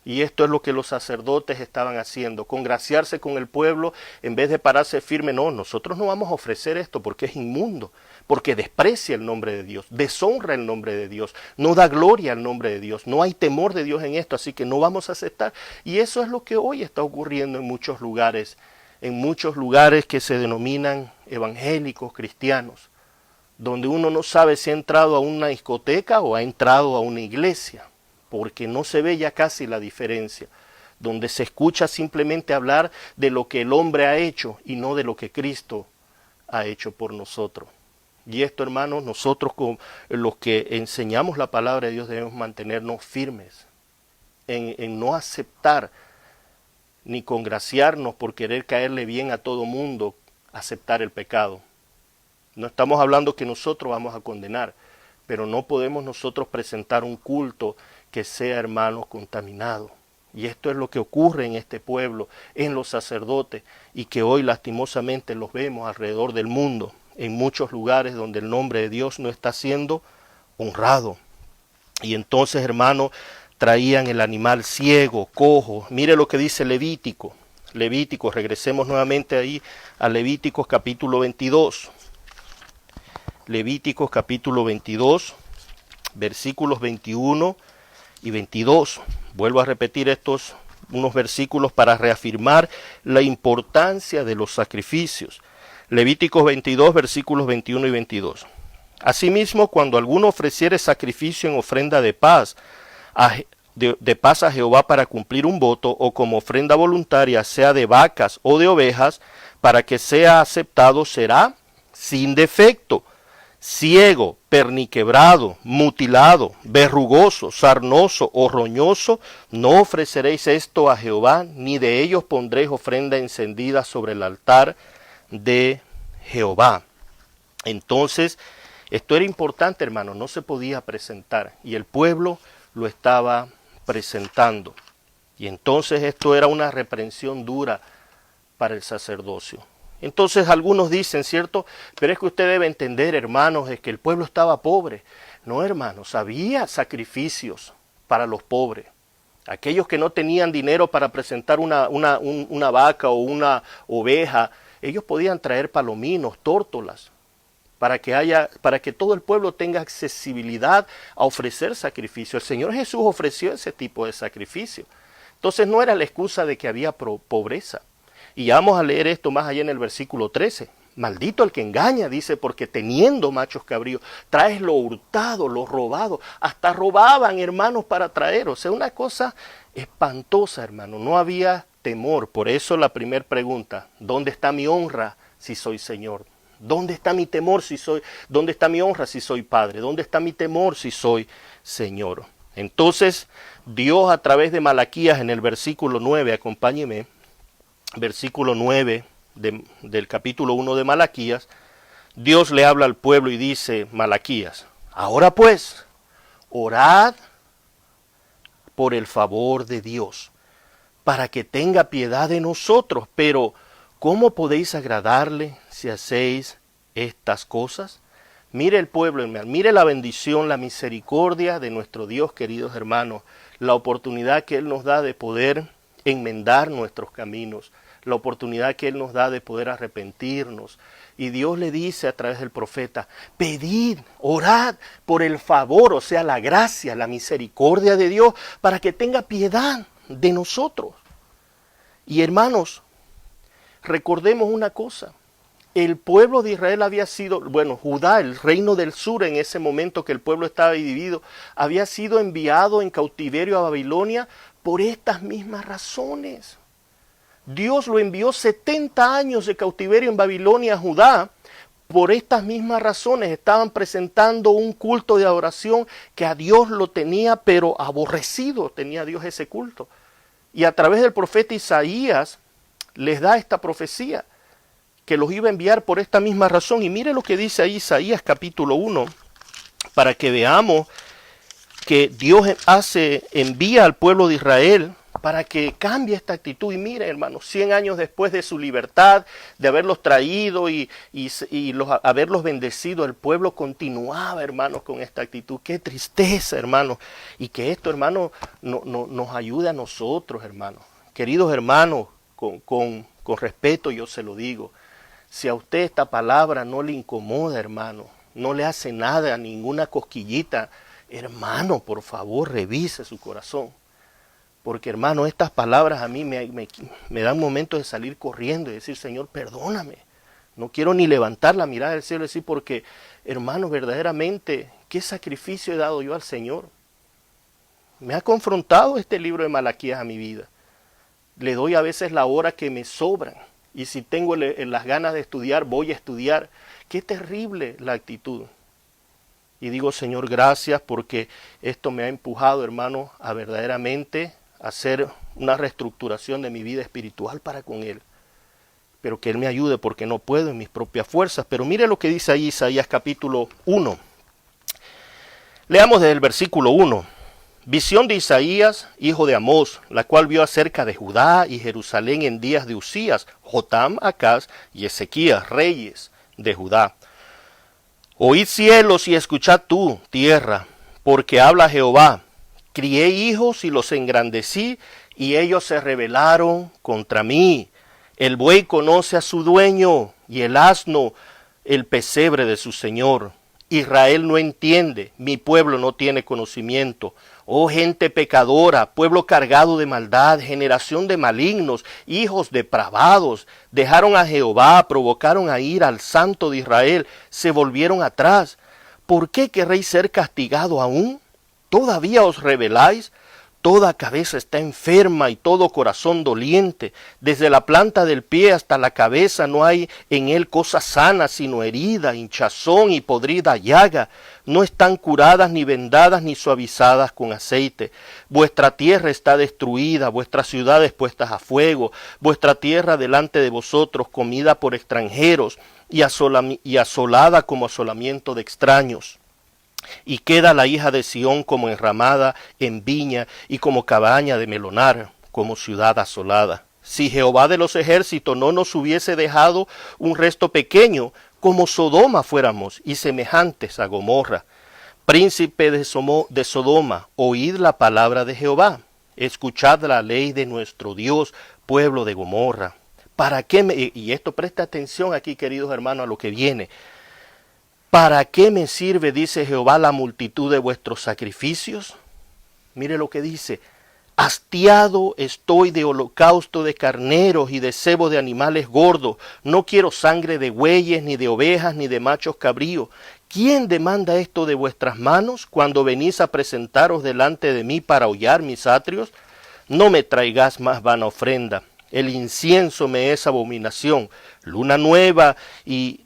Y esto es lo que los sacerdotes estaban haciendo, congraciarse con el pueblo en vez de pararse firme. No, nosotros no vamos a ofrecer esto porque es inmundo, porque desprecia el nombre de Dios, deshonra el nombre de Dios, no da gloria al nombre de Dios, no hay temor de Dios en esto, así que no vamos a aceptar. Y eso es lo que hoy está ocurriendo en muchos lugares que se denominan evangélicos cristianos, donde uno no sabe si ha entrado a una discoteca o ha entrado a una iglesia, porque no se ve ya casi la diferencia, donde se escucha simplemente hablar de lo que el hombre ha hecho y no de lo que Cristo ha hecho por nosotros. Y esto, hermanos, nosotros como los que enseñamos la palabra de Dios debemos mantenernos firmes en no aceptar ni congraciarnos por querer caerle bien a todo mundo, aceptar el pecado. No estamos hablando que nosotros vamos a condenar, pero no podemos nosotros presentar un culto que sea, hermanos, contaminado. Y esto es lo que ocurre en este pueblo, en los sacerdotes, y que hoy lastimosamente los vemos alrededor del mundo, en muchos lugares donde el nombre de Dios no está siendo honrado. Y entonces, hermanos, traían el animal ciego, cojo. Mire lo que dice Levítico. Levítico, regresemos nuevamente ahí a Levíticos capítulo 22. Levíticos capítulo 22, versículos 21 y 22. Vuelvo a repetir unos versículos para reafirmar la importancia de los sacrificios. Levíticos 22, versículos 21 y 22. Asimismo, cuando alguno ofreciere sacrificio en ofrenda de paz a Jehová para cumplir un voto, o como ofrenda voluntaria, sea de vacas o de ovejas, para que sea aceptado, será sin defecto, ciego, perniquebrado, mutilado, verrugoso, sarnoso o roñoso. No ofreceréis esto a Jehová, ni de ellos pondréis ofrenda encendida sobre el altar de Jehová. Entonces, esto era importante, hermano, no se podía presentar, y el pueblo lo estaba presentando. Y entonces esto era una reprensión dura para el sacerdocio. Entonces algunos dicen, ¿cierto? Pero es que usted debe entender, hermanos, es que el pueblo estaba pobre. No, hermanos, había sacrificios para los pobres. Aquellos que no tenían dinero para presentar una vaca o una oveja, ellos podían traer palominos, tórtolas, para que todo el pueblo tenga accesibilidad a ofrecer sacrificio. El Señor Jesús ofreció ese tipo de sacrificio. Entonces no era la excusa de que había pobreza. Y ya vamos a leer esto más allá en el versículo 13. Maldito el que engaña, dice, porque teniendo machos cabríos, traes lo hurtado, lo robado. Hasta robaban, hermanos, para traer. O sea, una cosa espantosa, hermano. No había temor. Por eso la primera pregunta, ¿dónde está mi honra si soy Señor? ¿Dónde está mi temor dónde está mi honra si soy Padre? ¿Dónde está mi temor si soy Señor? Entonces, Dios a través de Malaquías en el versículo 9, acompáñeme, versículo 9 del capítulo 1 de Malaquías, Dios le habla al pueblo y dice, Malaquías, ahora pues, orad por el favor de Dios, para que tenga piedad de nosotros, pero ¿cómo podéis agradarle si hacéis estas cosas? Mire el pueblo, hermano, mire la bendición, la misericordia de nuestro Dios, queridos hermanos, la oportunidad que Él nos da de poder enmendar nuestros caminos, la oportunidad que Él nos da de poder arrepentirnos. Y Dios le dice a través del profeta, pedid, orad por el favor, o sea, la gracia, la misericordia de Dios, para que tenga piedad de nosotros. Y hermanos, recordemos una cosa, el pueblo de Israel había sido, Judá, el reino del sur en ese momento que el pueblo estaba dividido, había sido enviado en cautiverio a Babilonia por estas mismas razones. Dios lo envió 70 años de cautiverio en Babilonia a Judá. Por estas mismas razones estaban presentando un culto de adoración que a Dios lo tenía, pero aborrecido tenía Dios ese culto. Y a través del profeta Isaías les da esta profecía, que los iba a enviar por esta misma razón. Y mire lo que dice ahí Isaías capítulo 1, para que veamos que Dios envía al pueblo de Israel para que cambie esta actitud. Y mire, hermanos, 100 años después de su libertad, de haberlos traído y haberlos bendecido, el pueblo continuaba, hermanos, con esta actitud. Qué tristeza, hermanos. Y que esto, hermanos, nos ayude a nosotros, hermanos. Queridos hermanos, con respeto yo se lo digo. Si a usted esta palabra no le incomoda, hermano, no le hace nada, ninguna cosquillita, hermano, por favor, revise su corazón. Porque, hermano, estas palabras a mí me dan momentos de salir corriendo y decir, Señor, perdóname. No quiero ni levantar la mirada del cielo y decir, porque, hermano, verdaderamente, ¿qué sacrificio he dado yo al Señor? Me ha confrontado este libro de Malaquías a mi vida. Le doy a veces la hora que me sobran. Y si tengo las ganas de estudiar, voy a estudiar. Qué terrible la actitud. Y digo, Señor, gracias porque esto me ha empujado, hermano, a verdaderamente hacer una reestructuración de mi vida espiritual para con Él. Pero que Él me ayude porque no puedo en mis propias fuerzas. Pero mire lo que dice ahí Isaías capítulo 1. Leamos desde el versículo 1. Visión de Isaías, hijo de Amós, la cual vio acerca de Judá y Jerusalén en días de Usías, Jotam, Acaz y Ezequías, reyes de Judá. Oíd cielos y escuchad tú, tierra, porque habla Jehová. Crié hijos y los engrandecí, y ellos se rebelaron contra mí. El buey conoce a su dueño, y el asno el pesebre de su señor. Israel no entiende, mi pueblo no tiene conocimiento. Oh gente pecadora, pueblo cargado de maldad, generación de malignos, hijos depravados, dejaron a Jehová, provocaron a ira al Santo de Israel, se volvieron atrás. ¿Por qué querréis ser castigado aún? ¿Todavía os rebeláis? Toda cabeza está enferma y todo corazón doliente. Desde la planta del pie hasta la cabeza no hay en él cosa sana, sino herida, hinchazón y podrida llaga. No están curadas ni vendadas ni suavizadas con aceite. Vuestra tierra está destruida, vuestras ciudades puestas a fuego, vuestra tierra delante de vosotros comida por extranjeros y asolada como asolamiento de extraños. Y queda la hija de Sión como enramada en viña y como cabaña de melonar. como ciudad asolada. Si Jehová de los ejércitos no nos hubiese dejado un resto pequeño, como Sodoma fuéramos, y semejantes a Gomorra. Príncipe de Sodoma, oíd la palabra de Jehová. Escuchad la ley de nuestro Dios, pueblo de Gomorra. ¿Para qué y esto presta atención aquí, queridos hermanos, a lo que viene? ¿Para qué me sirve, dice Jehová, la multitud de vuestros sacrificios? Mire lo que dice. Hastiado estoy de holocausto de carneros y de cebo de animales gordos. No quiero sangre de bueyes, ni de ovejas, ni de machos cabríos. ¿Quién demanda esto de vuestras manos cuando venís a presentaros delante de mí para hollar mis atrios? No me traigas más vana ofrenda. El incienso me es abominación. Luna nueva y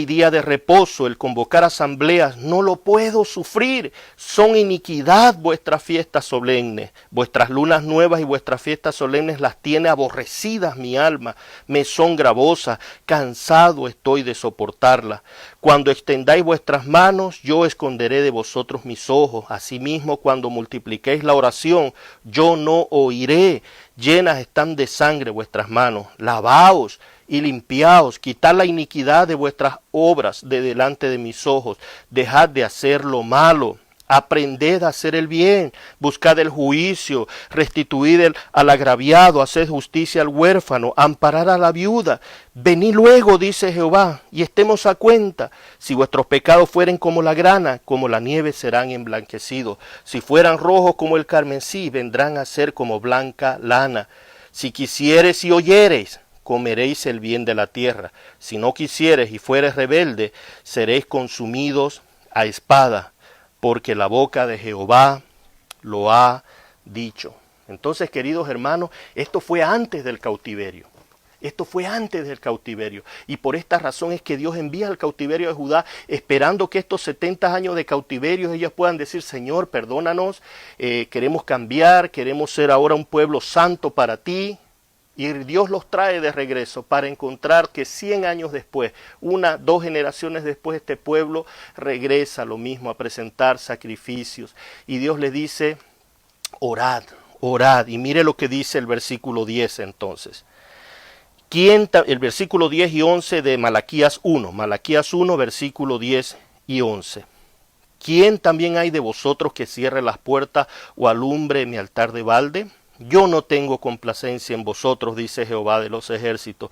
día de reposo, el convocar asambleas, no lo puedo sufrir. Son iniquidad vuestras fiestas solemnes. Vuestras lunas nuevas y vuestras fiestas solemnes las tiene aborrecidas mi alma. Me son gravosas, cansado estoy de soportarlas. Cuando extendáis vuestras manos, yo esconderé de vosotros mis ojos. Asimismo, cuando multipliquéis la oración, yo no oiré. Llenas están de sangre vuestras manos. Lavaos y limpiaos, quitad la iniquidad de vuestras obras de delante de mis ojos, dejad de hacer lo malo, aprended a hacer el bien, buscad el juicio, restituid al agraviado, haced justicia al huérfano, amparad a la viuda. Venid luego, dice Jehová, y estemos a cuenta. Si vuestros pecados fueren como la grana, como la nieve serán emblanquecidos. Si fueran rojos como el carmesí, vendrán a ser como blanca lana. Si quisiereis y oyereis, comeréis el bien de la tierra. Si no quisieres y fueres rebelde, seréis consumidos a espada, porque la boca de Jehová lo ha dicho. Entonces, queridos hermanos, esto fue antes del cautiverio. Esto fue antes del cautiverio. Y por esta razón es que Dios envía al cautiverio de Judá, esperando que estos 70 años de cautiverio ellos puedan decir, Señor, perdónanos, queremos cambiar, queremos ser ahora un pueblo santo para ti. Y Dios los trae de regreso para encontrar que 100 años después, 2 generaciones después, este pueblo regresa lo mismo a presentar sacrificios. Y Dios le dice, orad, orad. Y mire lo que dice el versículo 10 entonces. El versículo 10 y 11 de Malaquías 1. Malaquías 1, versículo 10 y 11. ¿Quién también hay de vosotros que cierre las puertas o alumbre mi altar de balde? Yo no tengo complacencia en vosotros, dice Jehová de los ejércitos,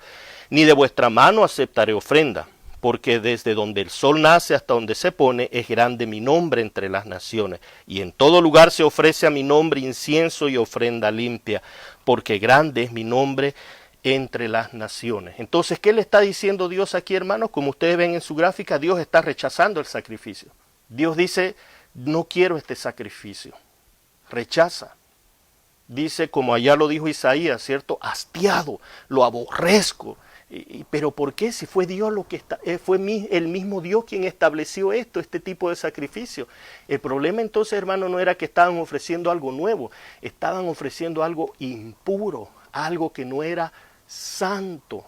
ni de vuestra mano aceptaré ofrenda, porque desde donde el sol nace hasta donde se pone es grande mi nombre entre las naciones, y en todo lugar se ofrece a mi nombre incienso y ofrenda limpia, porque grande es mi nombre entre las naciones. Entonces, ¿qué le está diciendo Dios aquí, hermanos? Como ustedes ven en su gráfica, Dios está rechazando el sacrificio. Dios dice, no quiero este sacrificio. Rechaza. Dice, como allá lo dijo Isaías, ¿cierto? Hastiado, lo aborrezco. Pero ¿por qué? Si fue Dios el mismo Dios quien estableció este tipo de sacrificio. El problema entonces, hermano, no era que estaban ofreciendo algo nuevo, estaban ofreciendo algo impuro, algo que no era santo.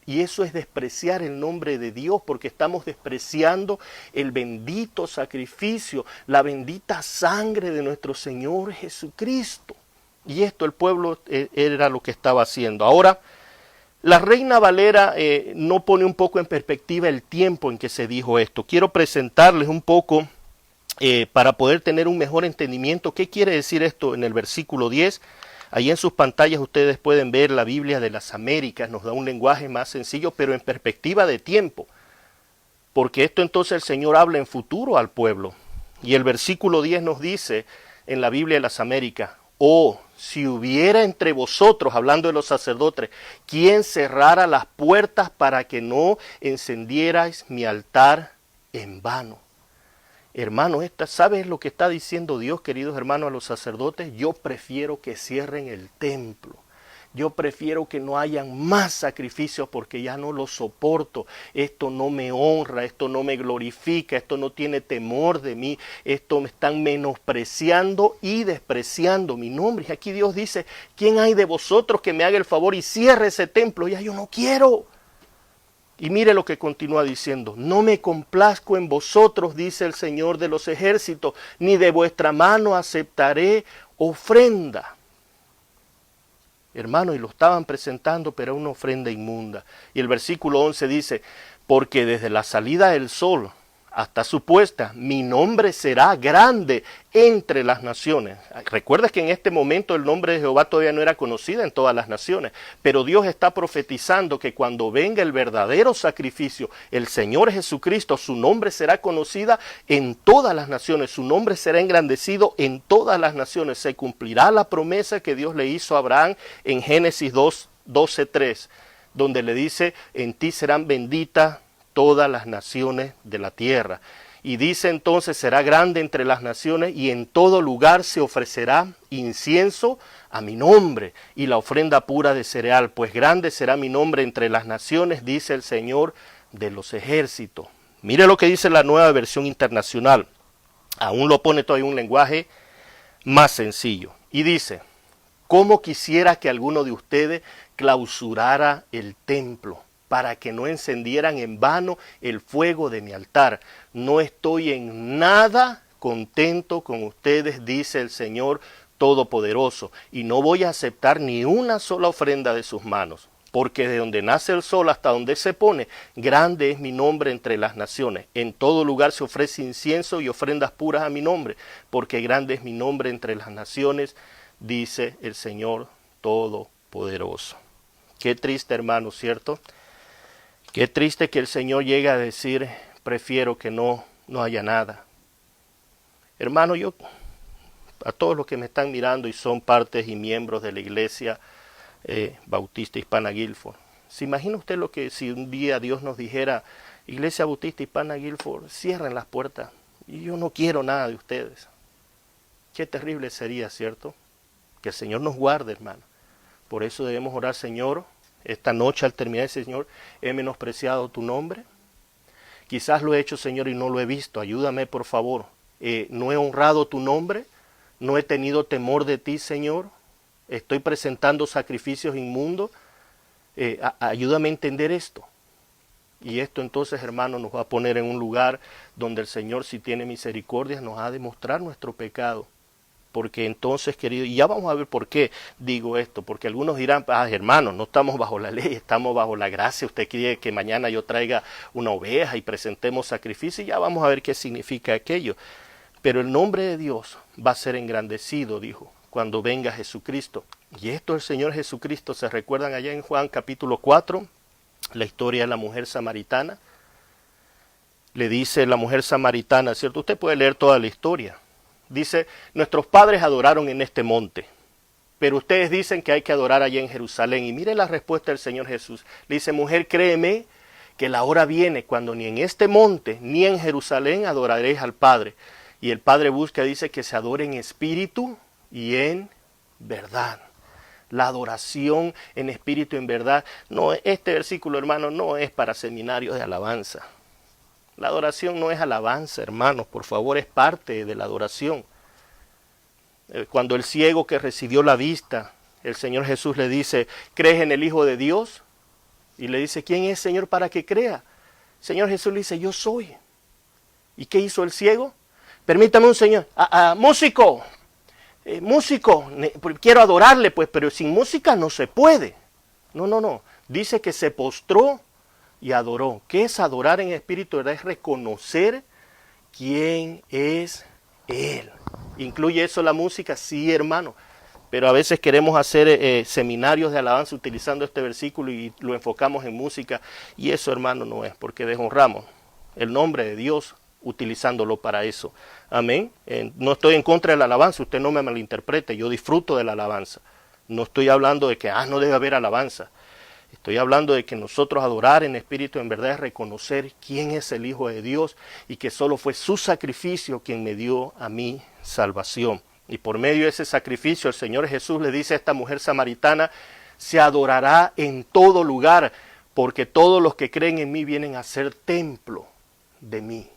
Y eso es despreciar el nombre de Dios, porque estamos despreciando el bendito sacrificio, la bendita sangre de nuestro Señor Jesucristo. Y esto el pueblo era lo que estaba haciendo. Ahora, la Reina Valera no pone un poco en perspectiva el tiempo en que se dijo esto. Quiero presentarles un poco para poder tener un mejor entendimiento. ¿Qué quiere decir esto en el versículo 10? Ahí en sus pantallas ustedes pueden ver la Biblia de las Américas. Nos da un lenguaje más sencillo, pero en perspectiva de tiempo. Porque esto entonces el Señor habla en futuro al pueblo. Y el versículo 10 nos dice en la Biblia de las Américas, oh, si hubiera entre vosotros, hablando de los sacerdotes, quien cerrara las puertas para que no encendierais mi altar en vano. Hermano, ¿sabes lo que está diciendo Dios, queridos hermanos, a los sacerdotes? Yo prefiero que cierren el templo. Yo prefiero que no hayan más sacrificios porque ya no lo soporto. Esto no me honra, esto no me glorifica, esto no tiene temor de mí. Esto me están menospreciando y despreciando mi nombre. Y aquí Dios dice, ¿quién hay de vosotros que me haga el favor y cierre ese templo? Ya yo no quiero. Y mire lo que continúa diciendo, no me complazco en vosotros, dice el Señor de los ejércitos, ni de vuestra mano aceptaré ofrenda. hermano, y lo estaban presentando, pero era una ofrenda inmunda. Y el versículo 11 dice, porque desde la salida del sol hasta su puesta, mi nombre será grande entre las naciones. Recuerda que en este momento el nombre de Jehová todavía no era conocido en todas las naciones, pero Dios está profetizando que cuando venga el verdadero sacrificio, el Señor Jesucristo, su nombre será conocida en todas las naciones, su nombre será engrandecido en todas las naciones. Se cumplirá la promesa que Dios le hizo a Abraham en Génesis 12:3, donde le dice, en ti serán benditas todas las naciones de la tierra. Y dice entonces, será grande entre las naciones y en todo lugar se ofrecerá incienso a mi nombre y la ofrenda pura de cereal, pues grande será mi nombre entre las naciones, dice el Señor de los ejércitos. Mire lo que dice la Nueva Versión Internacional. Aún lo pone todavía un lenguaje más sencillo. Y dice, ¿cómo quisiera que alguno de ustedes clausurara el templo para que no encendieran en vano el fuego de mi altar? No estoy en nada contento con ustedes, dice el Señor Todopoderoso, y no voy a aceptar ni una sola ofrenda de sus manos, porque de donde nace el sol hasta donde se pone, grande es mi nombre entre las naciones. En todo lugar se ofrece incienso y ofrendas puras a mi nombre, porque grande es mi nombre entre las naciones, dice el Señor Todopoderoso. Qué triste, hermano, ¿cierto? Qué triste que el Señor llegue a decir, prefiero que no haya nada. Hermano, yo, a todos los que me están mirando y son partes y miembros de la Iglesia Bautista Hispana Guilford, ¿se imagina usted lo que si un día Dios nos dijera, Iglesia Bautista Hispana Guilford, cierren las puertas y yo no quiero nada de ustedes? Qué terrible sería, ¿cierto? Que el Señor nos guarde, hermano. Por eso debemos orar, Señor, esta noche al terminar, Señor, he menospreciado tu nombre. Quizás lo he hecho, Señor, y no lo he visto. Ayúdame, por favor. No he honrado tu nombre. No he tenido temor de ti, Señor. Estoy presentando sacrificios inmundos. Ayúdame a entender esto. Y esto entonces, hermano, nos va a poner en un lugar donde el Señor, si tiene misericordia, nos ha de mostrar nuestro pecado. Porque entonces, querido, y ya vamos a ver por qué digo esto, porque algunos dirán, hermanos, no estamos bajo la ley, estamos bajo la gracia, usted quiere que mañana yo traiga una oveja y presentemos sacrificio, y ya vamos a ver qué significa aquello. Pero el nombre de Dios va a ser engrandecido, dijo, cuando venga Jesucristo. Y esto el Señor Jesucristo, ¿se recuerdan allá en Juan capítulo 4? La historia de la mujer samaritana. Le dice la mujer samaritana, ¿cierto? Usted puede leer toda la historia. Dice, nuestros padres adoraron en este monte, pero ustedes dicen que hay que adorar allá en Jerusalén. Y mire la respuesta del Señor Jesús. Le dice, mujer, créeme que la hora viene cuando ni en este monte ni en Jerusalén adoraréis al Padre. Y el Padre busca, dice, que se adore en espíritu y en verdad. La adoración en espíritu y en verdad. No, este versículo, hermano, no es para seminarios de alabanza. La adoración no es alabanza, hermanos, por favor, es parte de la adoración. Cuando el ciego que recibió la vista, el Señor Jesús le dice, ¿crees en el Hijo de Dios? Y le dice, ¿quién es, Señor, para que crea? El Señor Jesús le dice, yo soy. ¿Y qué hizo el ciego? Permítame un señor, músico, quiero adorarle, pues, pero sin música no se puede. No, dice que se postró y adoró. ¿Qué es adorar en espíritu? ¿Verdad? Es reconocer quién es Él. ¿Incluye eso la música? Sí, hermano. Pero a veces queremos hacer seminarios de alabanza utilizando este versículo y lo enfocamos en música. Y eso, hermano, no es, porque deshonramos el nombre de Dios utilizándolo para eso. Amén. No estoy en contra de la alabanza, usted no me malinterprete, yo disfruto de la alabanza. No estoy hablando de que no debe haber alabanza. Estoy hablando de que nosotros adorar en espíritu en verdad es reconocer quién es el Hijo de Dios y que solo fue su sacrificio quien me dio a mí salvación. Y por medio de ese sacrificio el Señor Jesús le dice a esta mujer samaritana, se adorará en todo lugar, porque todos los que creen en mí vienen a ser templo de mí.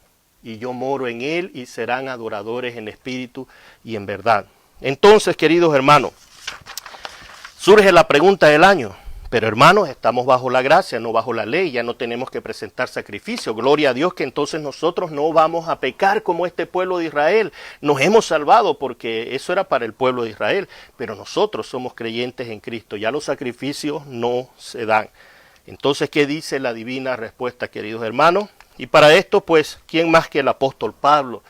Y yo moro en él y serán adoradores en espíritu y en verdad. Entonces, queridos hermanos, surge la pregunta del año. Pero hermanos, estamos bajo la gracia, no bajo la ley, ya no tenemos que presentar sacrificio. Gloria a Dios que entonces nosotros no vamos a pecar como este pueblo de Israel. Nos hemos salvado porque eso era para el pueblo de Israel, pero nosotros somos creyentes en Cristo, ya los sacrificios no se dan. Entonces, ¿qué dice la divina respuesta, queridos hermanos? Y para esto, pues, ¿quién más que el apóstol Pablo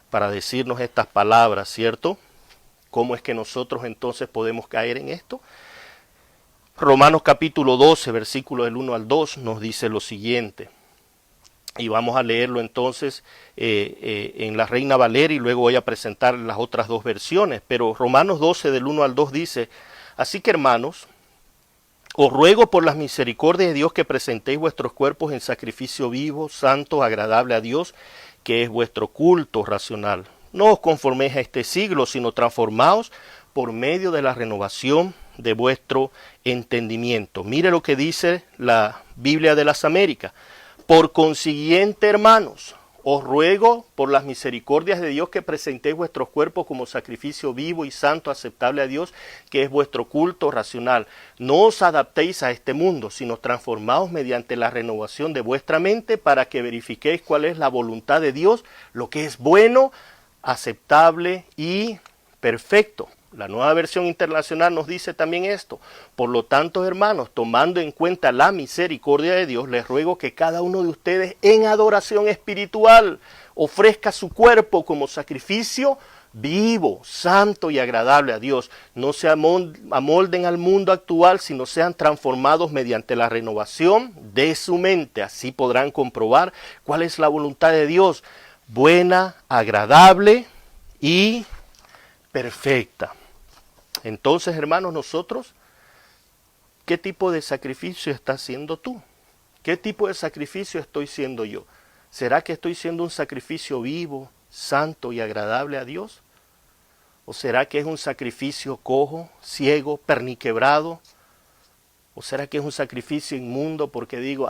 para decirnos estas palabras, cierto? ¿Cómo es que nosotros entonces podemos caer en esto? Romanos capítulo 12, versículos del 1 al 2 nos dice lo siguiente. Y vamos a leerlo entonces en la Reina Valera y luego voy a presentar las otras dos versiones. Pero Romanos 12 del 1 al 2 dice, así que hermanos, os ruego por las misericordias de Dios que presentéis vuestros cuerpos en sacrificio vivo, santo, agradable a Dios, que es vuestro culto racional. No os conforméis a este siglo, sino transformaos por medio de la renovación de vuestro entendimiento. Mire lo que dice la Biblia de las Américas. Por consiguiente, hermanos, os ruego por las misericordias de Dios que presentéis vuestros cuerpos como sacrificio vivo y santo, aceptable a Dios, que es vuestro culto racional. No os adaptéis a este mundo, sino transformaos mediante la renovación de vuestra mente para que verifiquéis cuál es la voluntad de Dios, lo que es bueno, aceptable y perfecto. La Nueva Versión Internacional nos dice también esto. Por lo tanto, hermanos, tomando en cuenta la misericordia de Dios, les ruego que cada uno de ustedes en adoración espiritual ofrezca su cuerpo como sacrificio vivo, santo y agradable a Dios. No se amolden al mundo actual, sino sean transformados mediante la renovación de su mente. Así podrán comprobar cuál es la voluntad de Dios, buena, agradable y perfecta. Entonces, hermanos, nosotros, ¿qué tipo de sacrificio estás haciendo tú? ¿Qué tipo de sacrificio estoy siendo yo? ¿Será que estoy siendo un sacrificio vivo, santo y agradable a Dios? ¿O será que es un sacrificio cojo, ciego, perniquebrado? ¿O será que es un sacrificio inmundo porque digo,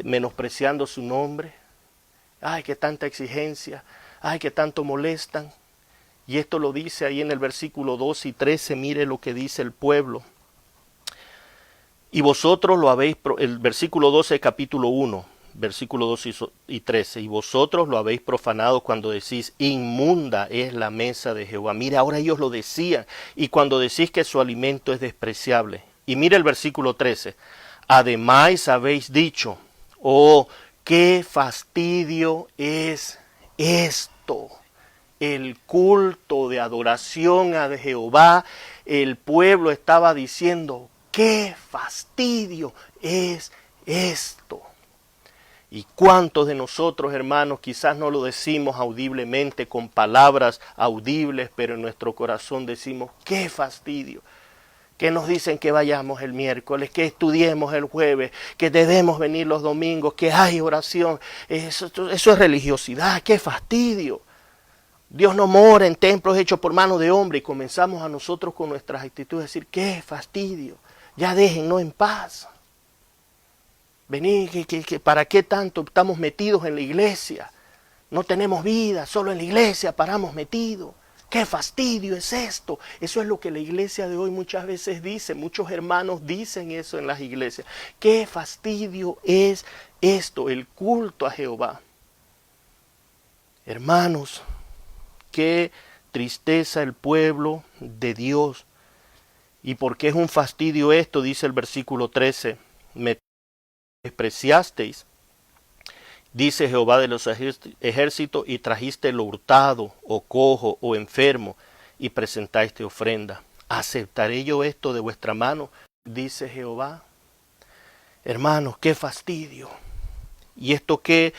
menospreciando su nombre? Ay, qué tanta exigencia, ay, qué tanto molestan. Y esto lo dice ahí en el versículo 12 y 13, mire lo que dice el pueblo. Y vosotros lo habéis, el versículo 12 capítulo 1, versículo 12 y 13, y vosotros lo habéis profanado cuando decís, inmunda es la mesa de Jehová. Mire, ahora ellos lo decían, y cuando decís que su alimento es despreciable. Y mire el versículo 13, además habéis dicho, oh, qué fastidio es esto. El culto de adoración a Jehová, el pueblo estaba diciendo, ¡qué fastidio es esto! ¿Y cuántos de nosotros, hermanos, quizás no lo decimos audiblemente, con palabras audibles, pero en nuestro corazón decimos, ¡qué fastidio! Que nos dicen que vayamos el miércoles, que estudiemos el jueves, que debemos venir los domingos, que hay oración. Eso es religiosidad, ¡qué fastidio! Dios no mora en templos hechos por mano de hombre y comenzamos a nosotros con nuestras actitudes a decir, ¡qué fastidio! Ya déjennos en paz. Vení, ¿para qué tanto estamos metidos en la iglesia? No tenemos vida, solo en la iglesia paramos metidos. ¡Qué fastidio es esto! Eso es lo que la iglesia de hoy muchas veces dice, muchos hermanos dicen eso en las iglesias. ¡Qué fastidio es esto! El culto a Jehová. Hermanos, qué tristeza el pueblo de Dios. ¿Y por qué es un fastidio esto? Dice el versículo 13. Me despreciasteis, dice Jehová de los ejércitos, y trajiste lo hurtado, o cojo, o enfermo, y presentaste ofrenda. ¿Aceptaré yo esto de vuestra mano? Dice Jehová. Hermanos, qué fastidio. Y esto qué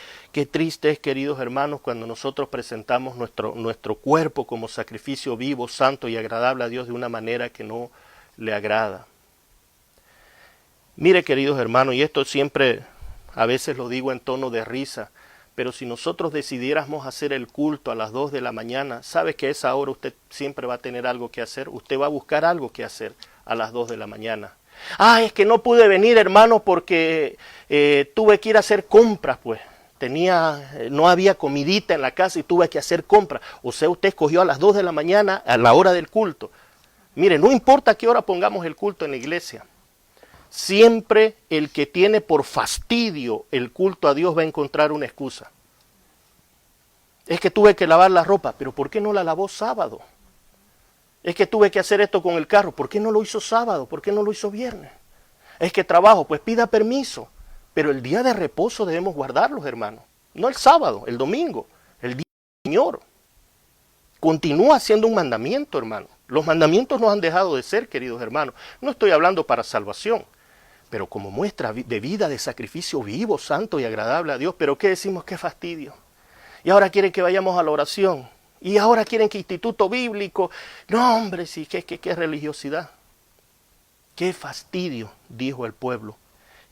triste es, queridos hermanos, cuando nosotros presentamos nuestro cuerpo como sacrificio vivo, santo y agradable a Dios de una manera que no le agrada. Mire, queridos hermanos, y esto siempre a veces lo digo en tono de risa, pero si nosotros decidiéramos hacer el culto a las 2 de la mañana, ¿sabe que a esa hora usted siempre va a tener algo que hacer? Usted va a buscar algo que hacer a las 2 de la mañana. Es que no pude venir, hermano, porque tuve que ir a hacer compras, pues. No había comidita en la casa y tuve que hacer compras. O sea, usted escogió a las 2 de la mañana, a la hora del culto. Mire, no importa a qué hora pongamos el culto en la iglesia. Siempre el que tiene por fastidio el culto a Dios va a encontrar una excusa. Es que tuve que lavar la ropa, pero ¿por qué no la lavó sábado? Es que tuve que hacer esto con el carro, ¿por qué no lo hizo sábado? ¿Por qué no lo hizo viernes? Es que trabajo, pues pida permiso. Pero el día de reposo debemos guardarlos, hermanos. No el sábado, el domingo, el día del Señor. Continúa siendo un mandamiento, hermano. Los mandamientos no han dejado de ser, queridos hermanos. No estoy hablando para salvación, pero como muestra de vida, de sacrificio vivo, santo y agradable a Dios. Pero ¿qué decimos? ¡Qué fastidio! Y ahora quieren que vayamos a la oración. Y ahora quieren que instituto bíblico. No, hombre, sí, qué religiosidad. ¡Qué fastidio!, dijo el pueblo.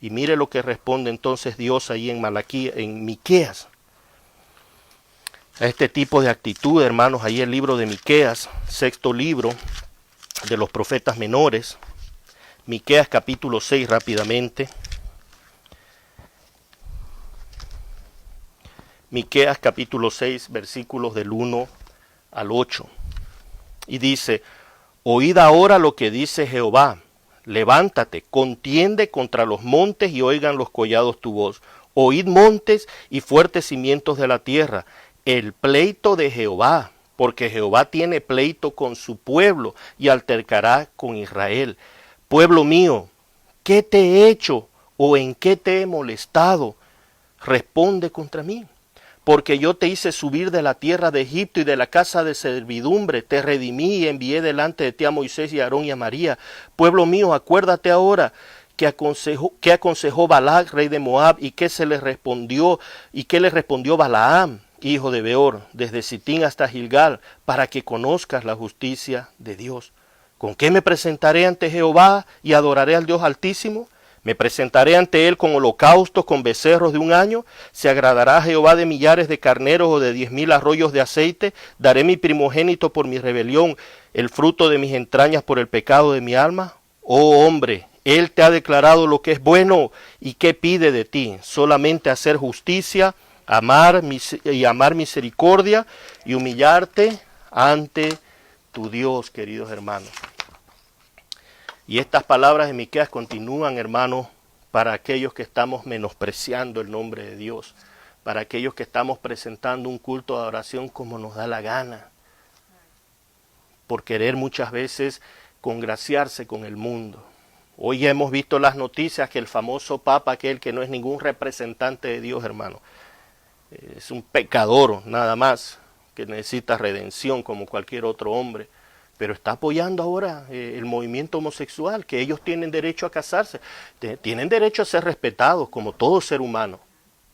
Y mire lo que responde entonces Dios ahí en Miqueas. A este tipo de actitud, hermanos, ahí el libro de Miqueas, 6º libro de los profetas menores. Miqueas capítulo 6 rápidamente. Miqueas capítulo 6, versículos del 1 al 8. Y dice: oíd ahora lo que dice Jehová. Levántate, contiende contra los montes y oigan los collados tu voz. Oíd montes y fuertes cimientos de la tierra, el pleito de Jehová, porque Jehová tiene pleito con su pueblo y altercará con Israel. Pueblo mío, ¿qué te he hecho o en qué te he molestado? Responde contra mí. Porque yo te hice subir de la tierra de Egipto y de la casa de servidumbre, te redimí y envié delante de ti a Moisés y a Aarón y a María. Pueblo mío, acuérdate ahora que aconsejó Balac, rey de Moab, y qué le respondió Balaam, hijo de Beor, desde Sitín hasta Gilgal, para que conozcas la justicia de Dios. ¿Con qué me presentaré ante Jehová y adoraré al Dios Altísimo? Me presentaré ante él con holocaustos, con becerros de un año. ¿Se agradará a Jehová de millares de carneros o de 10,000 arroyos de aceite? ¿Daré mi primogénito por mi rebelión, el fruto de mis entrañas por el pecado de mi alma? Oh hombre, él te ha declarado lo que es bueno, y qué pide de ti: solamente hacer justicia, amar misericordia y humillarte ante tu Dios, queridos hermanos. Y estas palabras de Miqueas continúan, hermanos, para aquellos que estamos menospreciando el nombre de Dios, para aquellos que estamos presentando un culto de adoración como nos da la gana, por querer muchas veces congraciarse con el mundo. Hoy ya hemos visto las noticias que el famoso Papa, aquel que no es ningún representante de Dios, hermano, es un pecador nada más, que necesita redención como cualquier otro hombre, pero está apoyando ahora el movimiento homosexual, que ellos tienen derecho a casarse, tienen derecho a ser respetados como todo ser humano.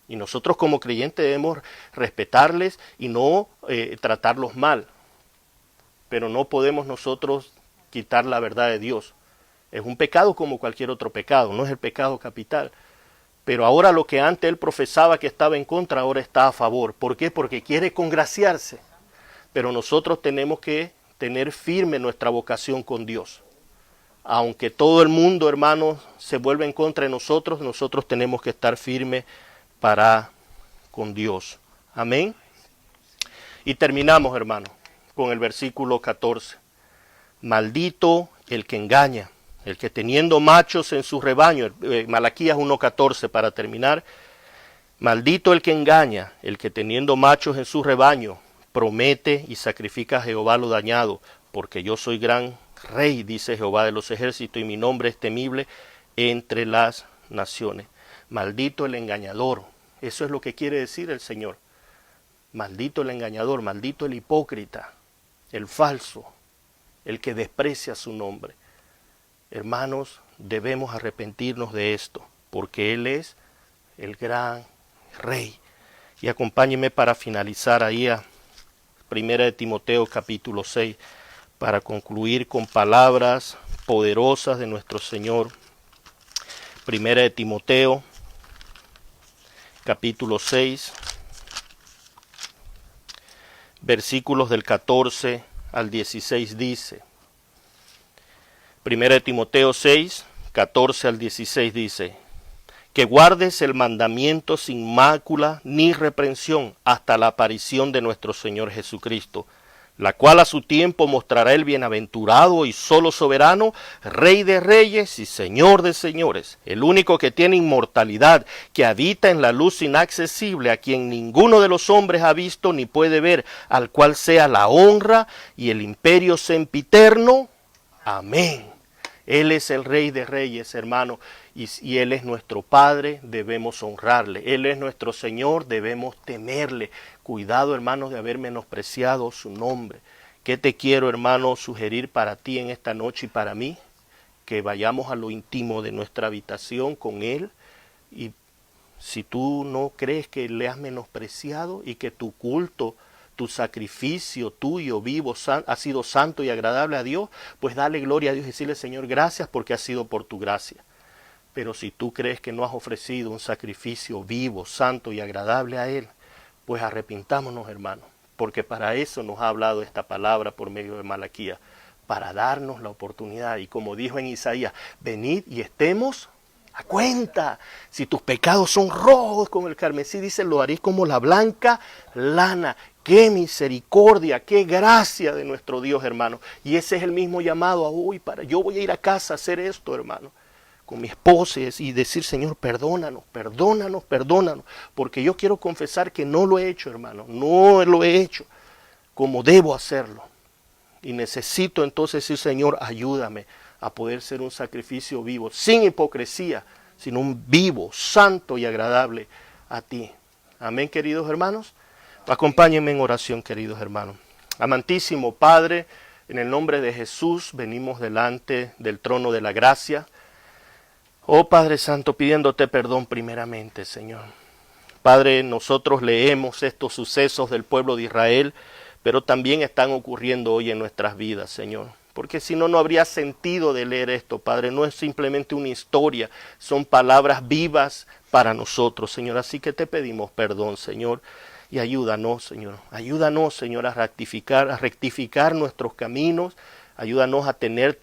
Y nosotros como creyentes debemos respetarles y no tratarlos mal. Pero no podemos nosotros quitar la verdad de Dios. Es un pecado como cualquier otro pecado, no es el pecado capital. Pero ahora lo que antes él profesaba que estaba en contra, ahora está a favor. ¿Por qué? Porque quiere congraciarse. Pero nosotros tenemos que tener firme nuestra vocación con Dios. Aunque todo el mundo, hermanos, se vuelve en contra de nosotros, nosotros tenemos que estar firmes con Dios. Amén. Y terminamos, hermanos, con el versículo 14. Maldito el que engaña, el que teniendo machos en su rebaño, Malaquías 1:14 para terminar. Maldito el que engaña, el que teniendo machos en su rebaño, promete y sacrifica a Jehová lo dañado, porque yo soy gran rey, dice Jehová de los ejércitos, y mi nombre es temible entre las naciones. Maldito el engañador, eso es lo que quiere decir el Señor. Maldito el engañador, maldito el hipócrita, el falso, el que desprecia su nombre. Hermanos, debemos arrepentirnos de esto, porque Él es el gran rey. Y acompáñenme para finalizar ahí a 1 de Timoteo capítulo 6, para concluir con palabras poderosas de nuestro Señor. 1 de Timoteo capítulo 6, versículos del 14 al 16 dice. 1 de Timoteo 6, 14 al 16 dice: que guardes el mandamiento sin mácula ni reprensión hasta la aparición de nuestro Señor Jesucristo, la cual a su tiempo mostrará el bienaventurado y solo soberano, Rey de reyes y Señor de señores, el único que tiene inmortalidad, que habita en la luz inaccesible, a quien ninguno de los hombres ha visto ni puede ver, al cual sea la honra y el imperio sempiterno. Amén. Él es el Rey de reyes, hermano, y Él es nuestro Padre, debemos honrarle. Él es nuestro Señor, debemos temerle. Cuidado, hermanos, de haber menospreciado su nombre. ¿Qué te quiero, hermano, sugerir para ti en esta noche y para mí? Que vayamos a lo íntimo de nuestra habitación con Él, y si tú no crees que le has menospreciado y que tu culto, tu sacrificio tuyo vivo ha sido santo y agradable a Dios, pues dale gloria a Dios y decirle: Señor, gracias porque ha sido por tu gracia. Pero si tú crees que no has ofrecido un sacrificio vivo, santo y agradable a Él, pues arrepintámonos, hermanos, porque para eso nos ha hablado esta palabra por medio de Malaquías, para darnos la oportunidad. Y como dijo en Isaías: venid y estemos a cuenta. Si tus pecados son rojos como el carmesí, dice, lo haréis como la blanca lana. ¡Qué misericordia, qué gracia de nuestro Dios, hermano! Y ese es el mismo llamado a hoy. Yo voy a ir a casa a hacer esto, hermano, con mi esposa, y decir: Señor, perdónanos, perdónanos, perdónanos, porque yo quiero confesar que no lo he hecho, hermano, no lo he hecho como debo hacerlo. Y necesito entonces decir: Señor, ayúdame a poder ser un sacrificio vivo, sin hipocresía, sino un vivo, santo y agradable a ti. Amén, queridos hermanos. Acompáñenme en oración, queridos hermanos. Amantísimo Padre, en el nombre de Jesús venimos delante del trono de la gracia. Oh Padre Santo, pidiéndote perdón primeramente, Señor. Padre, nosotros leemos estos sucesos del pueblo de Israel, pero también están ocurriendo hoy en nuestras vidas, Señor. Porque si no, no habría sentido de leer esto, Padre. No es simplemente una historia, son palabras vivas para nosotros, Señor. Así que te pedimos perdón, Señor, y ayúdanos, Señor. Ayúdanos, Señor, a rectificar nuestros caminos. Ayúdanos a tener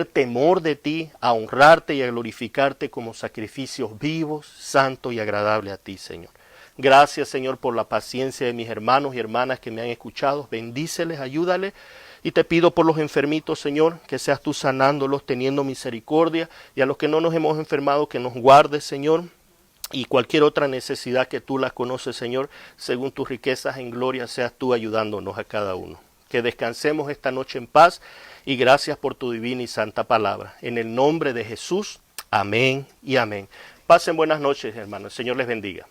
temor de ti, a honrarte y a glorificarte como sacrificios vivos, santos y agradables a ti, Señor. Gracias, Señor, por la paciencia de mis hermanos y hermanas que me han escuchado. Bendíceles, ayúdales. Y te pido por los enfermitos, Señor, que seas tú sanándolos, teniendo misericordia. Y a los que no nos hemos enfermado, que nos guardes, Señor. Y cualquier otra necesidad que tú las conoces, Señor, según tus riquezas en gloria, seas tú ayudándonos a cada uno. Que descansemos esta noche en paz, y gracias por tu divina y santa palabra. En el nombre de Jesús, amén y amén. Pasen buenas noches, hermanos. El Señor les bendiga.